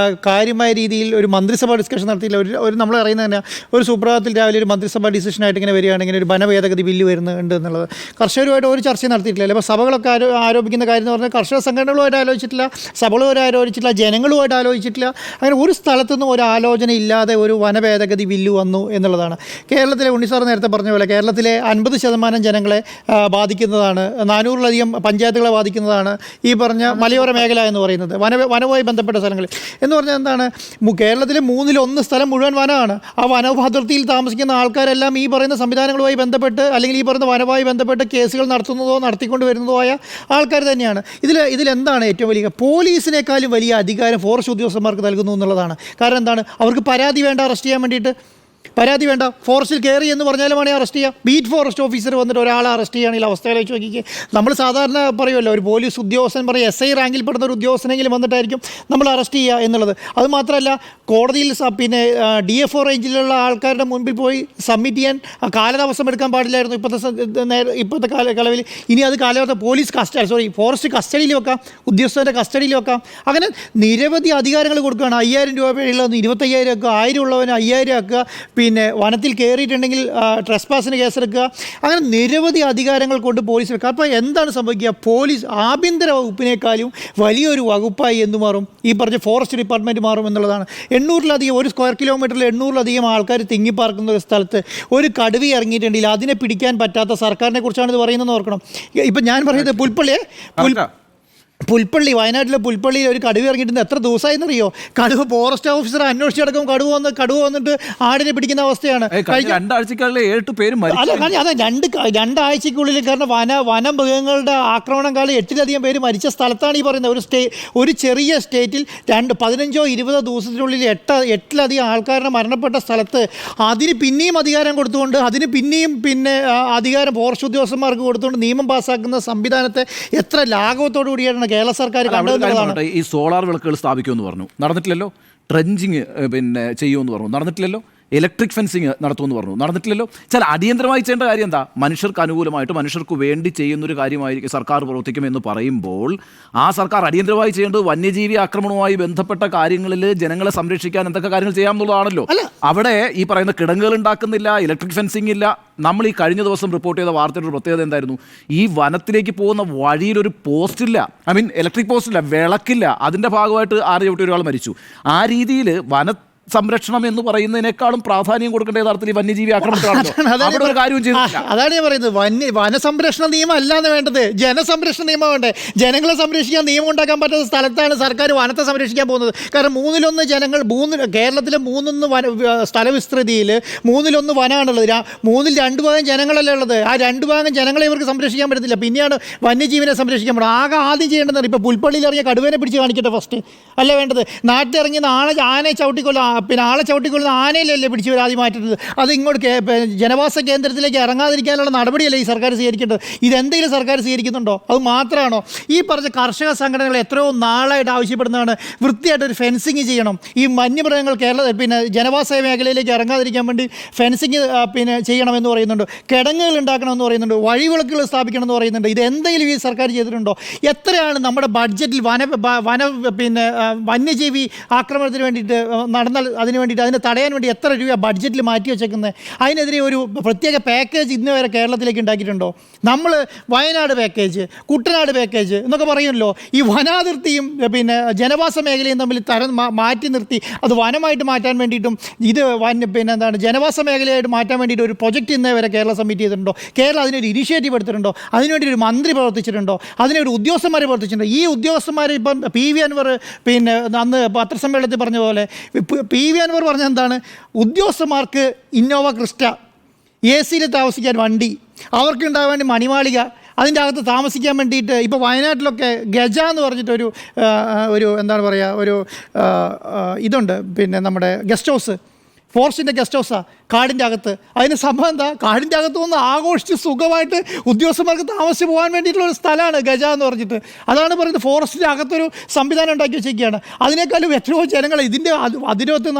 കാര്യമായ രീതിയിൽ ഒരു മന്ത്രിസഭാ ഡിസ്കഷൻ നടത്തിയില്ല. ഒരു നമ്മൾ അറിയുന്നത് തന്നെ ഒരു സുപ്രഭാതത്തിൽ രാവിലെ ഒരു മന്ത്രിസഭാ ഡിസിഷനായിട്ട് ഇങ്ങനെ വരികയാണെങ്കിൽ ഒരു വനഭേദഗതി ബില്ല് വരുന്നുണ്ട് എന്നുള്ളത് കർഷകരുമായിട്ട് ഒരു ചർച്ചയും നടത്തിയിട്ടില്ല. അപ്പോൾ സഭകളൊക്കെ ആരോപിക്കുന്ന കാര്യം എന്ന് പറഞ്ഞാൽ കർഷക സംഘടനകളുമായിട്ട് ആലോചിച്ചിട്ടില്ല, സഭകളുമായിട്ട് ആലോചിച്ചിട്ടില്ല, ജനങ്ങളുമായിട്ട് ആലോചിച്ചിട്ടില്ല. അങ്ങനെ ഒരു സ്ഥലത്തുനിന്നും ഒരു ആലോചന ഇല്ലാതെ ഒരു വനഭേദഗതി ബില്ല് വന്നു എന്നുള്ളതാണ്. കേരളത്തിലെ ഉണ്ണിസാർ നേരത്തെ പറഞ്ഞ പോലെ കേരളത്തിലെ 50% ജനങ്ങളെ ബാധിക്കുന്നതാണ്, 400-ലധികം പഞ്ചായത്തുകളെ ബാധിക്കുന്നതാണ് ഈ പറഞ്ഞ മലയോര മേഖല എന്ന് പറയുന്നത്, വനവുമായി ബന്ധപ്പെട്ട സ്ഥലങ്ങളിൽ എന്ന് പറഞ്ഞാൽ എന്താണ്? കേരളത്തിലെ 1/3 സ്ഥലം മുഴുവൻ വനമാണ്. ആ വനഭദ്രതയിൽ താമസിക്കുന്ന ആൾക്കാരെല്ലാം ഈ പറയുന്ന സംവിധാനങ്ങളുമായി ബന്ധപ്പെട്ട് അല്ലെങ്കിൽ ഈ പറയുന്ന വനവുമായി ബന്ധപ്പെട്ട് കേസുകൾ നടത്തുന്നതോ നടത്തിക്കൊണ്ട് വരുന്നതോ ആയ ആൾക്കാർ തന്നെയാണ്. ഇതിലെന്താണ് ഏറ്റവും വലിയ പോലീസിനേക്കാളും വലിയ അധികാരം ഫോറസ്റ്റ് ഉദ്യോഗസ്ഥന്മാർക്ക് നൽകുന്നു എന്നുള്ളതാണ്. കാരണം എന്താണ്? അവർക്ക് പരാതി വേണ്ട അറസ്റ്റ് ചെയ്യാൻ വേണ്ടിയിട്ട്. പരാതി വേണ്ട, ഫോറസ്റ്റിൽ കയറി എന്ന് പറഞ്ഞാലും വേണമെങ്കിൽ അറസ്റ്റ് ചെയ്യാം. ബീറ്റ് ഫോറസ്റ്റ് ഓഫീസർ വന്നിട്ട് ഒരാളെ അറസ്റ്റ് ചെയ്യുകയാണെങ്കിൽ അവസ്ഥയിലേക്ക് നോക്കിക്കുക. നമ്മൾ സാധാരണ പറയുമല്ലോ, ഒരു പോലീസ് ഉദ്യോഗസ്ഥൻ പറയും എസ് ഐ റാങ്കിൽ പെടുന്ന ഒരു ഉദ്യോഗസ്ഥനെങ്കിലും വന്നിട്ടായിരിക്കും നമ്മൾ അറസ്റ്റ് ചെയ്യുക എന്നുള്ളത്. അത് മാത്രമല്ല, കോടതിയിൽ പിന്നെ DFO റേഞ്ചിലുള്ള ആൾക്കാരുടെ മുൻപിൽ പോയി സബ്മിറ്റ് ചെയ്യാൻ കാലതാമസം എടുക്കാൻ പാടില്ലായിരുന്നു ഇപ്പോഴത്തെ കാലയളവിൽ. ഇനി അത് പോലീസ് ഫോറസ്റ്റ് കസ്റ്റഡിയിൽ വെക്കാം, ഉദ്യോഗസ്ഥൻ്റെ കസ്റ്റഡിയിൽ വെക്കാം. അങ്ങനെ നിരവധി അധികാരങ്ങൾ കൊടുക്കുകയാണ്. 5000 രൂപ പിഴയുള്ളവന് 25,000 ആക്കുക, 1000 ഉള്ളവന് 5000 ആക്കുക, പിന്നെ വനത്തിൽ കയറിയിട്ടുണ്ടെങ്കിൽ ട്രെസ്പാസിന് കേസെടുക്കുക. അങ്ങനെ നിരവധി അധികാരങ്ങൾ കൊണ്ട് പോലീസ് വെക്കുക. അപ്പോൾ എന്താണ് സംഭവിക്കുക? പോലീസ് ആഭ്യന്തര വകുപ്പിനേക്കാളും വലിയൊരു വകുപ്പായി എന്ത് മാറും? ഈ പറഞ്ഞ ഫോറസ്റ്റ് ഡിപ്പാർട്ട്മെൻറ്റ് മാറും എന്നുള്ളതാണ്. 800-ലധികം, ഒരു സ്ക്വയർ കിലോമീറ്ററിൽ 800-ലധികം ആൾക്കാർ തിങ്ങിപ്പാർക്കുന്ന ഒരു സ്ഥലത്ത് ഒരു കടുവ ഇറങ്ങിയിട്ടുണ്ടെങ്കിൽ അതിനെ പിടിക്കാൻ പറ്റാത്ത സർക്കാരിനെ കുറിച്ചാണ് ഇത് പറയുന്നതെന്ന് ഓർക്കണം. ഇപ്പം ഞാൻ പറയുന്നത് പുൽപ്പള്ളി, വയനാട്ടിലെ പുൽപ്പള്ളിയിൽ ഒരു കടുവ ഇറങ്ങിയിട്ടുണ്ട്. എത്ര ദിവസമായെന്നറിയോ? കടുവ ഫോറസ്റ്റ് ഓഫീസർ അന്വേഷിച്ചടക്കം കടുവ വന്നിട്ട് ആടിനെ പിടിക്കുന്ന അവസ്ഥയാണ്. 2 ആഴ്ചക്കുള്ളിൽ 7 പേര് അതെ, രണ്ടാഴ്ചക്കുള്ളിൽ. കാരണം വനമൃഗങ്ങളുടെ ആക്രമണം കാലം 8-ലധികം പേര് മരിച്ച സ്ഥലത്താണ് ഈ പറയുന്നത്. ഒരു ചെറിയ സ്റ്റേറ്റിൽ 15-20 ദിവസത്തിനുള്ളിൽ 8-ലധികം ആൾക്കാരുടെ മരണപ്പെട്ട സ്ഥലത്ത് അതിന് പിന്നെയും അധികാരം കൊടുത്തുകൊണ്ട്, അതിന് പിന്നെയും അധികാരം ഫോറസ്റ്റ് ഉദ്യോഗസ്ഥന്മാർക്ക് കൊടുത്തുകൊണ്ട് നിയമം പാസ്സാക്കുന്ന സംവിധാനത്തെ എത്ര ലാഘവത്തോടു കൂടിയാണ് കേരള സർക്കാർ കണ്ടത്. ഈ സോളാർ വിളക്കുകൾ സ്ഥാപിക്കുമെന്ന് പറഞ്ഞു, നടന്നിട്ടില്ലല്ലോ. ട്രെഞ്ചിങ് ചെയ്യുമെന്ന് പറഞ്ഞു, നടന്നിട്ടില്ലല്ലോ. ഇലക്ട്രിക് ഫെൻസിങ് നടത്തുമെന്ന് പറഞ്ഞു, നടന്നിട്ടില്ലല്ലോ. ചില അടിയന്തരമായി ചെയ്യേണ്ട കാര്യം എന്താ? മനുഷ്യർക്ക് അനുകൂലമായിട്ട് മനുഷ്യർക്ക് വേണ്ടി ചെയ്യുന്നൊരു കാര്യമായിരിക്കും സർക്കാർ പ്രവർത്തിക്കുമെന്ന് പറയുമ്പോൾ ആ സർക്കാർ അടിയന്തരമായി ചെയ്യേണ്ടത് വന്യജീവി ആക്രമണവുമായി ബന്ധപ്പെട്ട കാര്യങ്ങളിൽ ജനങ്ങളെ സംരക്ഷിക്കാൻ എന്തൊക്കെ കാര്യങ്ങൾ ചെയ്യാമെന്നുള്ളതാണല്ലോ. അവിടെ ഈ പറയുന്ന കിടങ്ങുകൾ ഉണ്ടാക്കുന്നില്ല, ഇലക്ട്രിക് ഫെൻസിങ് ഇല്ല. നമ്മൾ ഈ കഴിഞ്ഞ ദിവസം റിപ്പോർട്ട് ചെയ്ത വാർത്തയുടെ ഒരു പ്രത്യേകത എന്തായിരുന്നു? ഈ വനത്തിലേക്ക് പോകുന്ന വഴിയിലൊരു പോസ്റ്റില്ല, ഇലക്ട്രിക് പോസ്റ്റില്ല, വിളക്കില്ല. അതിൻ്റെ ഭാഗമായിട്ട് 6 ചവിട്ടി ഒരാൾ മരിച്ചു. ആ രീതിയിൽ സംരക്ഷണം എന്ന് പറയുന്നതിനേക്കാളും പ്രാധാന്യം കൊടുക്കേണ്ട യഥാർത്ഥത്തിൽ വന്യജീവി ആക്രമണത്തിലാണല്ലോ. അതാണ് ഞാൻ പറയുന്നത്. വനസംരക്ഷണ നിയമം അല്ലാന്ന് വേണ്ടത്, ജനസംരക്ഷണ നിയമം വേണ്ടേ. ജനങ്ങളെ സംരക്ഷിക്കാൻ നിയമം ഉണ്ടാക്കാൻ പറ്റാത്ത സ്ഥലത്താണ് സർക്കാർ വനത്തെ സംരക്ഷിക്കാൻ പോകുന്നത്. കാരണം 1/3 ജനങ്ങൾ, കേരളത്തിലെ 3 സ്ഥലവിസ്തൃതിയിൽ 1/3 വനമാണുള്ളത്. 2 ഭാഗം ജനങ്ങളല്ലേ ഉള്ളത്. ആ 2 ഭാഗം ജനങ്ങളെ ഇവർക്ക് സംരക്ഷിക്കാൻ പറ്റത്തില്ല. പിന്നെയാണ് വന്യജീവിനെ സംരക്ഷിക്കാൻ പറ്റും. ആദ്യം ചെയ്യേണ്ടത് ഇപ്പോൾ പുൽപ്പള്ളിയിൽ ഇറങ്ങിയ കടുവേനെ പിടിച്ച് കാണിക്കട്ടെ ഫസ്റ്റ്, അല്ല വേണ്ടത്. നാട്ടിലിറങ്ങി ആനയെ ചവിട്ടിക്കൊല്ലാം, ആളെ ചവിട്ടിക്കൊള്ളുന്ന ആനയിലല്ലേ പിടിച്ച് ആദ്യം മാറ്റുന്നത്. അത് ഇങ്ങോട്ട് ജനവാസ കേന്ദ്രത്തിലേക്ക് ഇറങ്ങാതിരിക്കാനുള്ള നടപടിയല്ലേ ഈ സർക്കാർ സ്വീകരിക്കേണ്ടത്. ഇതെന്തെങ്കിലും സർക്കാർ സ്വീകരിക്കുന്നുണ്ടോ? അത് മാത്രമാണോ? ഈ പറഞ്ഞ കർഷക സംഘടനകൾ എത്രയോ നാളായിട്ട് ആവശ്യപ്പെടുന്നതാണ് വൃത്തിയായിട്ടൊരു ഫെൻസിങ് ചെയ്യണം. ഈ വന്യമൃഗങ്ങൾ ജനവാസ മേഖലയിലേക്ക് ഇറങ്ങാതിരിക്കാൻ വേണ്ടി ഫെൻസിങ് ചെയ്യണമെന്ന് പറയുന്നുണ്ട്, കിടങ്ങുകൾ ഉണ്ടാക്കണമെന്ന് പറയുന്നുണ്ട്, വഴിവിളക്കുകൾ സ്ഥാപിക്കണമെന്ന് പറയുന്നുണ്ട്. ഇതെന്തെങ്കിലും ഈ സർക്കാർ ചെയ്തിട്ടുണ്ടോ? എത്രയാണ് നമ്മുടെ ബഡ്ജറ്റിൽ വന്യജീവി ആക്രമണത്തിന് വേണ്ടിയിട്ട് നടന്നാൽ അതിന് തടയാൻ വേണ്ടി എത്ര രൂപ ബഡ്ജറ്റിൽ മാറ്റി വെച്ചേക്കുന്നത്? അതിനെതിരെ ഒരു പ്രത്യേക പാക്കേജ് ഇന്ന് വരെ കേരളത്തിലേക്ക് ഉണ്ടാക്കിയിട്ടുണ്ടോ? നമ്മൾ വയനാട് പാക്കേജ്, കുട്ടനാട് പാക്കേജ് എന്നൊക്കെ പറയുമല്ലോ. ഈ വനാതിർത്തിയും ജനവാസ മേഖലയും തമ്മിൽ മാറ്റി നിർത്തി അത് വനമായിട്ട് മാറ്റാൻ വേണ്ടിയിട്ടും ഇത് ജനവാസ മേഖലയായിട്ട് മാറ്റാൻ വേണ്ടിയിട്ട് ഒരു പ്രൊജക്റ്റ് ഇന്നേ വരെ കേരളം സബ്മിറ്റ് ചെയ്തിട്ടുണ്ടോ? കേരളം അതിനൊരു ഇനിഷ്യേറ്റീവ് എടുത്തിട്ടുണ്ടോ? അതിനുവേണ്ടി ഒരു മന്ത്രി പ്രവർത്തിച്ചിട്ടുണ്ടോ? അതിനൊരു ഉദ്യോഗസ്ഥന്മാർ പ്രവർത്തിച്ചിട്ടുണ്ടോ? ഈ ഉദ്യോഗസ്ഥന്മാർ ഇപ്പം PV അൻവർ അന്ന് പത്രസമ്മേളനത്തിൽ പറഞ്ഞ പോലെ PV അൻവർ പറഞ്ഞ എന്താണ്? ഉദ്യോഗസ്ഥന്മാർക്ക് ഇന്നോവ ക്രിസ്റ്റ, AC താമസിക്കാൻ വണ്ടി, അവർക്കുണ്ടാകാൻ വേണ്ടി മണിമാളിക, അതിൻ്റെ അകത്ത് താമസിക്കാൻ വേണ്ടിയിട്ട് ഇപ്പോൾ വയനാട്ടിലൊക്കെ ഗജ എന്ന് പറഞ്ഞിട്ടൊരു എന്താണ് പറയുക, ഒരു ഇതുണ്ട്, നമ്മുടെ ഗസ്റ്റ് ഹൗസ്, ഫോറസ്റ്റിൻ്റെ ഗസ്റ്റ് ഹൗസാണ് കാടിൻ്റെ അകത്ത്. അതിന് സംഭവം എന്താ? കാടിൻ്റെ അകത്ത് വന്ന് ആഘോഷിച്ച് സുഖമായിട്ട് ഉദ്യോഗസ്ഥന്മാർക്ക് താമസിച്ച് പോകാൻ വേണ്ടിയിട്ടുള്ള ഒരു സ്ഥലമാണ് ഗജ എന്ന് പറഞ്ഞിട്ട്. അതാണ് പറയുന്നത് ഫോറസ്റ്റിൻ്റെ അകത്തൊരു സംവിധാനം ഉണ്ടാക്കി വെച്ചിരിക്കുകയാണ്. അതിനേക്കാളും എത്രയോ ജനങ്ങൾ ഇതിൻ്റെ അതിരകത്ത്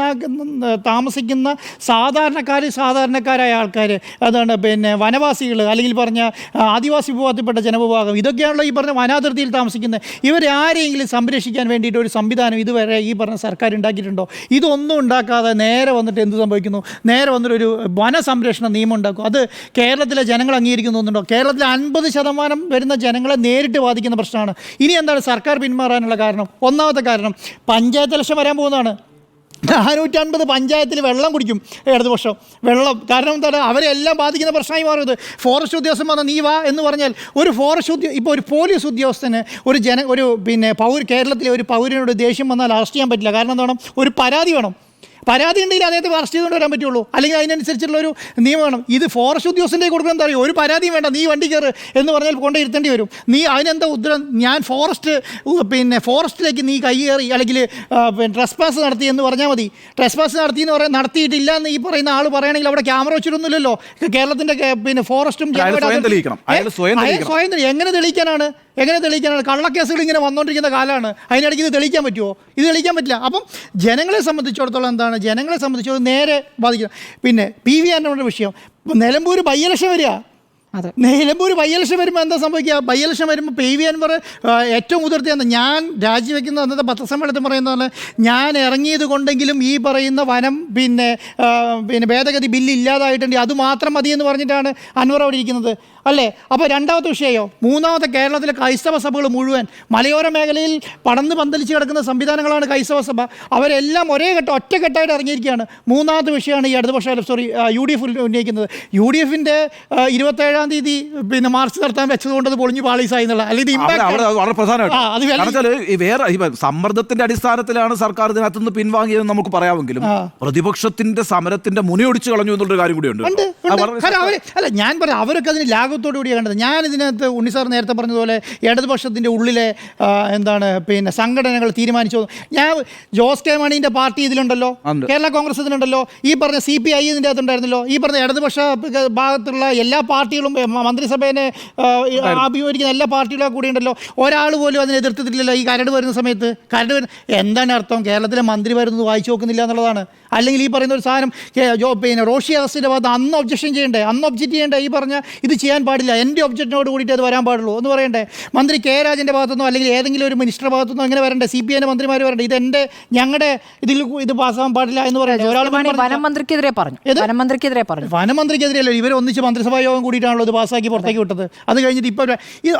താമസിക്കുന്ന സാധാരണക്കാരായ ആൾക്കാർ, അതാണ് വനവാസികൾ, അല്ലെങ്കിൽ പറഞ്ഞ ആദിവാസി വിഭാഗത്തിൽപ്പെട്ട ജനവിഭാഗം, ഇതൊക്കെയാണല്ലോ ഈ പറഞ്ഞ വനാതിർത്തിയിൽ താമസിക്കുന്നത്. ഇവരെ ആരെങ്കിലും സംരക്ഷിക്കാൻ വേണ്ടിയിട്ട് ഒരു സംവിധാനം ഇതുവരെ ഈ പറഞ്ഞ സർക്കാർ ഉണ്ടാക്കിയിട്ടുണ്ടോ? ഇതൊന്നും ഉണ്ടാക്കാതെ നേരെ വന്നിട്ട് എന്ത് സംഭവിക്കുന്നു? നേരെ വന്നിട്ടൊരു വനസംരക്ഷണ നിയമം ഉണ്ടാക്കും. അത് കേരളത്തിലെ ജനങ്ങൾ അംഗീകരിക്കുന്നുണ്ടോ? കേരളത്തിലെ 50% വരുന്ന ജനങ്ങളെ നേരിട്ട് ബാധിക്കുന്ന പ്രശ്നമാണ്. ഇനി എന്താണ് സർക്കാർ പിന്മാറാനുള്ള കാരണം? ഒന്നാമത്തെ കാരണം, പഞ്ചായത്ത് ഇലക്ഷൻ വരാൻ പോകുന്നതാണ്. 450 പഞ്ചായത്തിൽ വെള്ളം കുടിക്കും ഇടതുപക്ഷം. വെള്ളം കാരണം എന്താണ്? അവരെല്ലാം ബാധിക്കുന്ന പ്രശ്നമായി മാറുന്നത്. ഫോറസ്റ്റ് ഉദ്യോഗസ്ഥൻ വന്നാൽ നീ വാ എന്ന് പറഞ്ഞാൽ ഒരു ഇപ്പോൾ ഒരു പോലീസ് ഉദ്യോഗസ്ഥന് കേരളത്തിലെ ഒരു പൗരനോട് ദേഷ്യം വന്നാൽ അറസ്റ്റ് ചെയ്യാൻ പറ്റില്ല. കാരണം എന്താണ്? ഒരു പരാതി വേണം. പരാതി ഉണ്ടെങ്കിൽ അദ്ദേഹത്തെ അറസ്റ്റ് ചെയ്തുകൊണ്ട് വരാൻ പറ്റുള്ളൂ, അല്ലെങ്കിൽ അതിനനുസരിച്ചുള്ള ഒരു നിയമം വേണം. ഇത് ഫോറസ്റ്റ് ഉദ്യോഗസ്ഥൻ്റെ കൊടുക്കണം എന്താ അറിയോ, ഒരു പരാതിയും വേണ്ട, നീ വണ്ടി കയറ് എന്ന് പറഞ്ഞാൽ കൊണ്ടിരുത്തേണ്ടി വരും. നീ അതിനെന്താ ഉത്തരം, ഞാൻ ഫോറസ്റ്റിലേക്ക് നീ കയ്യേറി അല്ലെങ്കിൽ ട്രെസ്പാസ് നടത്തി എന്ന് പറഞ്ഞാൽ മതി. ട്രെസ്പാസ് നടത്തിയെന്ന് പറയാൻ നടത്തിയിട്ടില്ല എന്ന് ഈ പറയുന്ന ആൾ പറയുകയാണെങ്കിൽ അവിടെ ക്യാമറ വെച്ചിട്ടൊന്നുമില്ലല്ലോ. കേരളത്തിൻ്റെ ഫോറസ്റ്റും സ്വയം എങ്ങനെ തെളിയിക്കാനാണ്? കള്ളക്കേസുകൾ ഇങ്ങനെ വന്നുകൊണ്ടിരിക്കുന്ന കാലമാണ്. അതിനിടയ്ക്ക് ഇത് തെളിയിക്കാൻ പറ്റുമോ? ഇത് തെളിയിക്കാൻ പറ്റില്ല. അപ്പം ജനങ്ങളെ സംബന്ധിച്ചിടത്തോളം എന്താണ്, ജനങ്ങളെ സംബന്ധിച്ചിടത്തോളം നേരെ ബാധിക്കണം. പിന്നെ PV ആന്റണിയുടെ വിഷയം, നിലമ്പൂർ ബൈ ഇലക്ഷൻ വരിക. നിലമ്പൂർ ബൈ ഇലക്ഷൻ വരുമ്പോൾ എന്താ സംഭവിക്കുക? ബൈ ഇലക്ഷൻ വരുമ്പോൾ PV അൻവർ ഏറ്റവും മുതിർത്തിയാണ്. ഞാൻ രാജിവെക്കുന്ന അന്നത്തെ പത്രസമ്മേളനത്തിൽ പറയുന്നതാണ്, ഞാൻ ഇറങ്ങിയത് കൊണ്ടെങ്കിലും ഈ പറയുന്ന വനം പിന്നെ ഭേദഗതി ബില്ല് ഇല്ലാതായിട്ടുണ്ടെങ്കിൽ അത് മാത്രം മതി എന്ന് പറഞ്ഞിട്ടാണ് അൻവർ അവിടെ ഇരിക്കുന്നത് അല്ലേ? അപ്പോൾ രണ്ടാമത്തെ വിഷയമോ, മൂന്നാമത്തെ കേരളത്തിലെ ക്രൈസ്തവ സഭകൾ മുഴുവൻ മലയോര മേഖലയിൽ പടർന്ന് പന്തലിച്ച് കിടക്കുന്ന സംവിധാനങ്ങളാണ് ക്രൈസ്തവ സഭ. അവരെല്ലാം ഒറ്റക്കെട്ടായിട്ട് ഇറങ്ങിയിരിക്കുകയാണ്. മൂന്നാമത്തെ വിഷയമാണ് ഈ അടുത്ത പക്ഷേ UDF ഉന്നയിക്കുന്നത്. UDFൻ്റെ 27-ാം തീയതി പിന്നെ മാർച്ച് നടത്താൻ വെച്ചതുകൊണ്ട് അത് പൊളിഞ്ഞു പാളീസായി എന്നുള്ള, അല്ലെങ്കിൽ വളരെ പ്രധാനമായിട്ട് സമ്മർദ്ദത്തിന്റെ അടിസ്ഥാനത്തിലാണ് സർക്കാർ ഇതിനകത്തുനിന്ന് പിൻവാങ്ങിയതെന്ന് നമുക്ക് പറയാമെങ്കിലും പ്രതിപക്ഷത്തിന്റെ സമരത്തിന്റെ മുനയൊടിച്ച് കളഞ്ഞു എന്നുള്ളൊരു കാര്യം കൂടിയുണ്ട്. അല്ല, ഞാൻ പറയാം, അവരൊക്കെ അതിന് ലാഘവത്തോടു കൂടിയാണ് കണ്ടത്. ഞാൻ ഇതിനകത്ത് ഉണ്ണിസാർ നേരത്തെ പറഞ്ഞതുപോലെ ഇടതുപക്ഷത്തിൻ്റെ ഉള്ളിലെ പിന്നെ സംഘടനകൾ തീരുമാനിച്ചു. ഞാൻ ജോസ് കെ മാണിൻ്റെ പാർട്ടി ഇതിലുണ്ടല്ലോ, കേരള കോൺഗ്രസ് ഇതിലുണ്ടല്ലോ, ഈ പറഞ്ഞ CPI ഇതിൻ്റെ അകത്തുണ്ടായിരുന്നല്ലോ, ഈ പറഞ്ഞ ഇടതുപക്ഷ ഭാഗത്തുള്ള എല്ലാ പാർട്ടികളും മന്ത്രിസഭയെ അഭിമുഖീകരിക്കുന്ന എല്ലാ പാർട്ടികളും കൂടി ഉണ്ടല്ലോ. ഒരാൾ പോലും അതിനെ എതിർത്തിട്ടില്ലല്ലോ. ഈ കരട് വരുന്ന സമയത്ത് എന്താണ് അർത്ഥം? കേരളത്തിലെ മന്ത്രി വരുന്നത് വായിച്ചു നോക്കുന്നില്ല എന്നുള്ളതാണ്. അല്ലെങ്കിൽ ഈ പറയുന്ന ഒരു സാധനം പിന്നെ റോഷി അഗസ്റ്റിൻ്റെ ഭാഗത്ത് അന്ന് ഒബ്ജക്ഷൻ ചെയ്യണ്ടേ, അന്ന് ഒബ്ജക്റ്റ് ചെയ്യണ്ടേ, ഈ പറഞ്ഞ ഇത് ചെയ്യാൻ പാടില്ല, എൻ്റെ ഒബ്ജക്റ്റിനോട് കൂടിയിട്ട് അത് വരാൻ പാടുള്ളൂ എന്ന് പറയണ്ടേ. മന്ത്രി K രാജൻ്റെ ഭാഗത്തുനിന്നോ അല്ലെങ്കിൽ ഏതെങ്കിലും ഒരു മിനിസ്റ്ററുടെ ഭാഗത്തുനിന്നോ ഇങ്ങനെ വരണ്ടേ, CPI മന്ത്രിമാർ വരണ്ടേ, ഞങ്ങളുടെ ഇത് പാസ്സാകാൻ പാടില്ല എന്ന് പറയണ്ടേ. വനമന്ത്രിക്കെതിരെ പറഞ്ഞു. വനമന്ത്രിക്കെതിരെയല്ലോ, ഇവർ ഒന്നിച്ച് മന്ത്രിസഭാ യോഗം കൂടിയിട്ടാണല്ലോ ഇത് പാസ്സാക്കി പുറത്തേക്ക് വിട്ടത്. അത് കഴിഞ്ഞിട്ട് ഇപ്പോൾ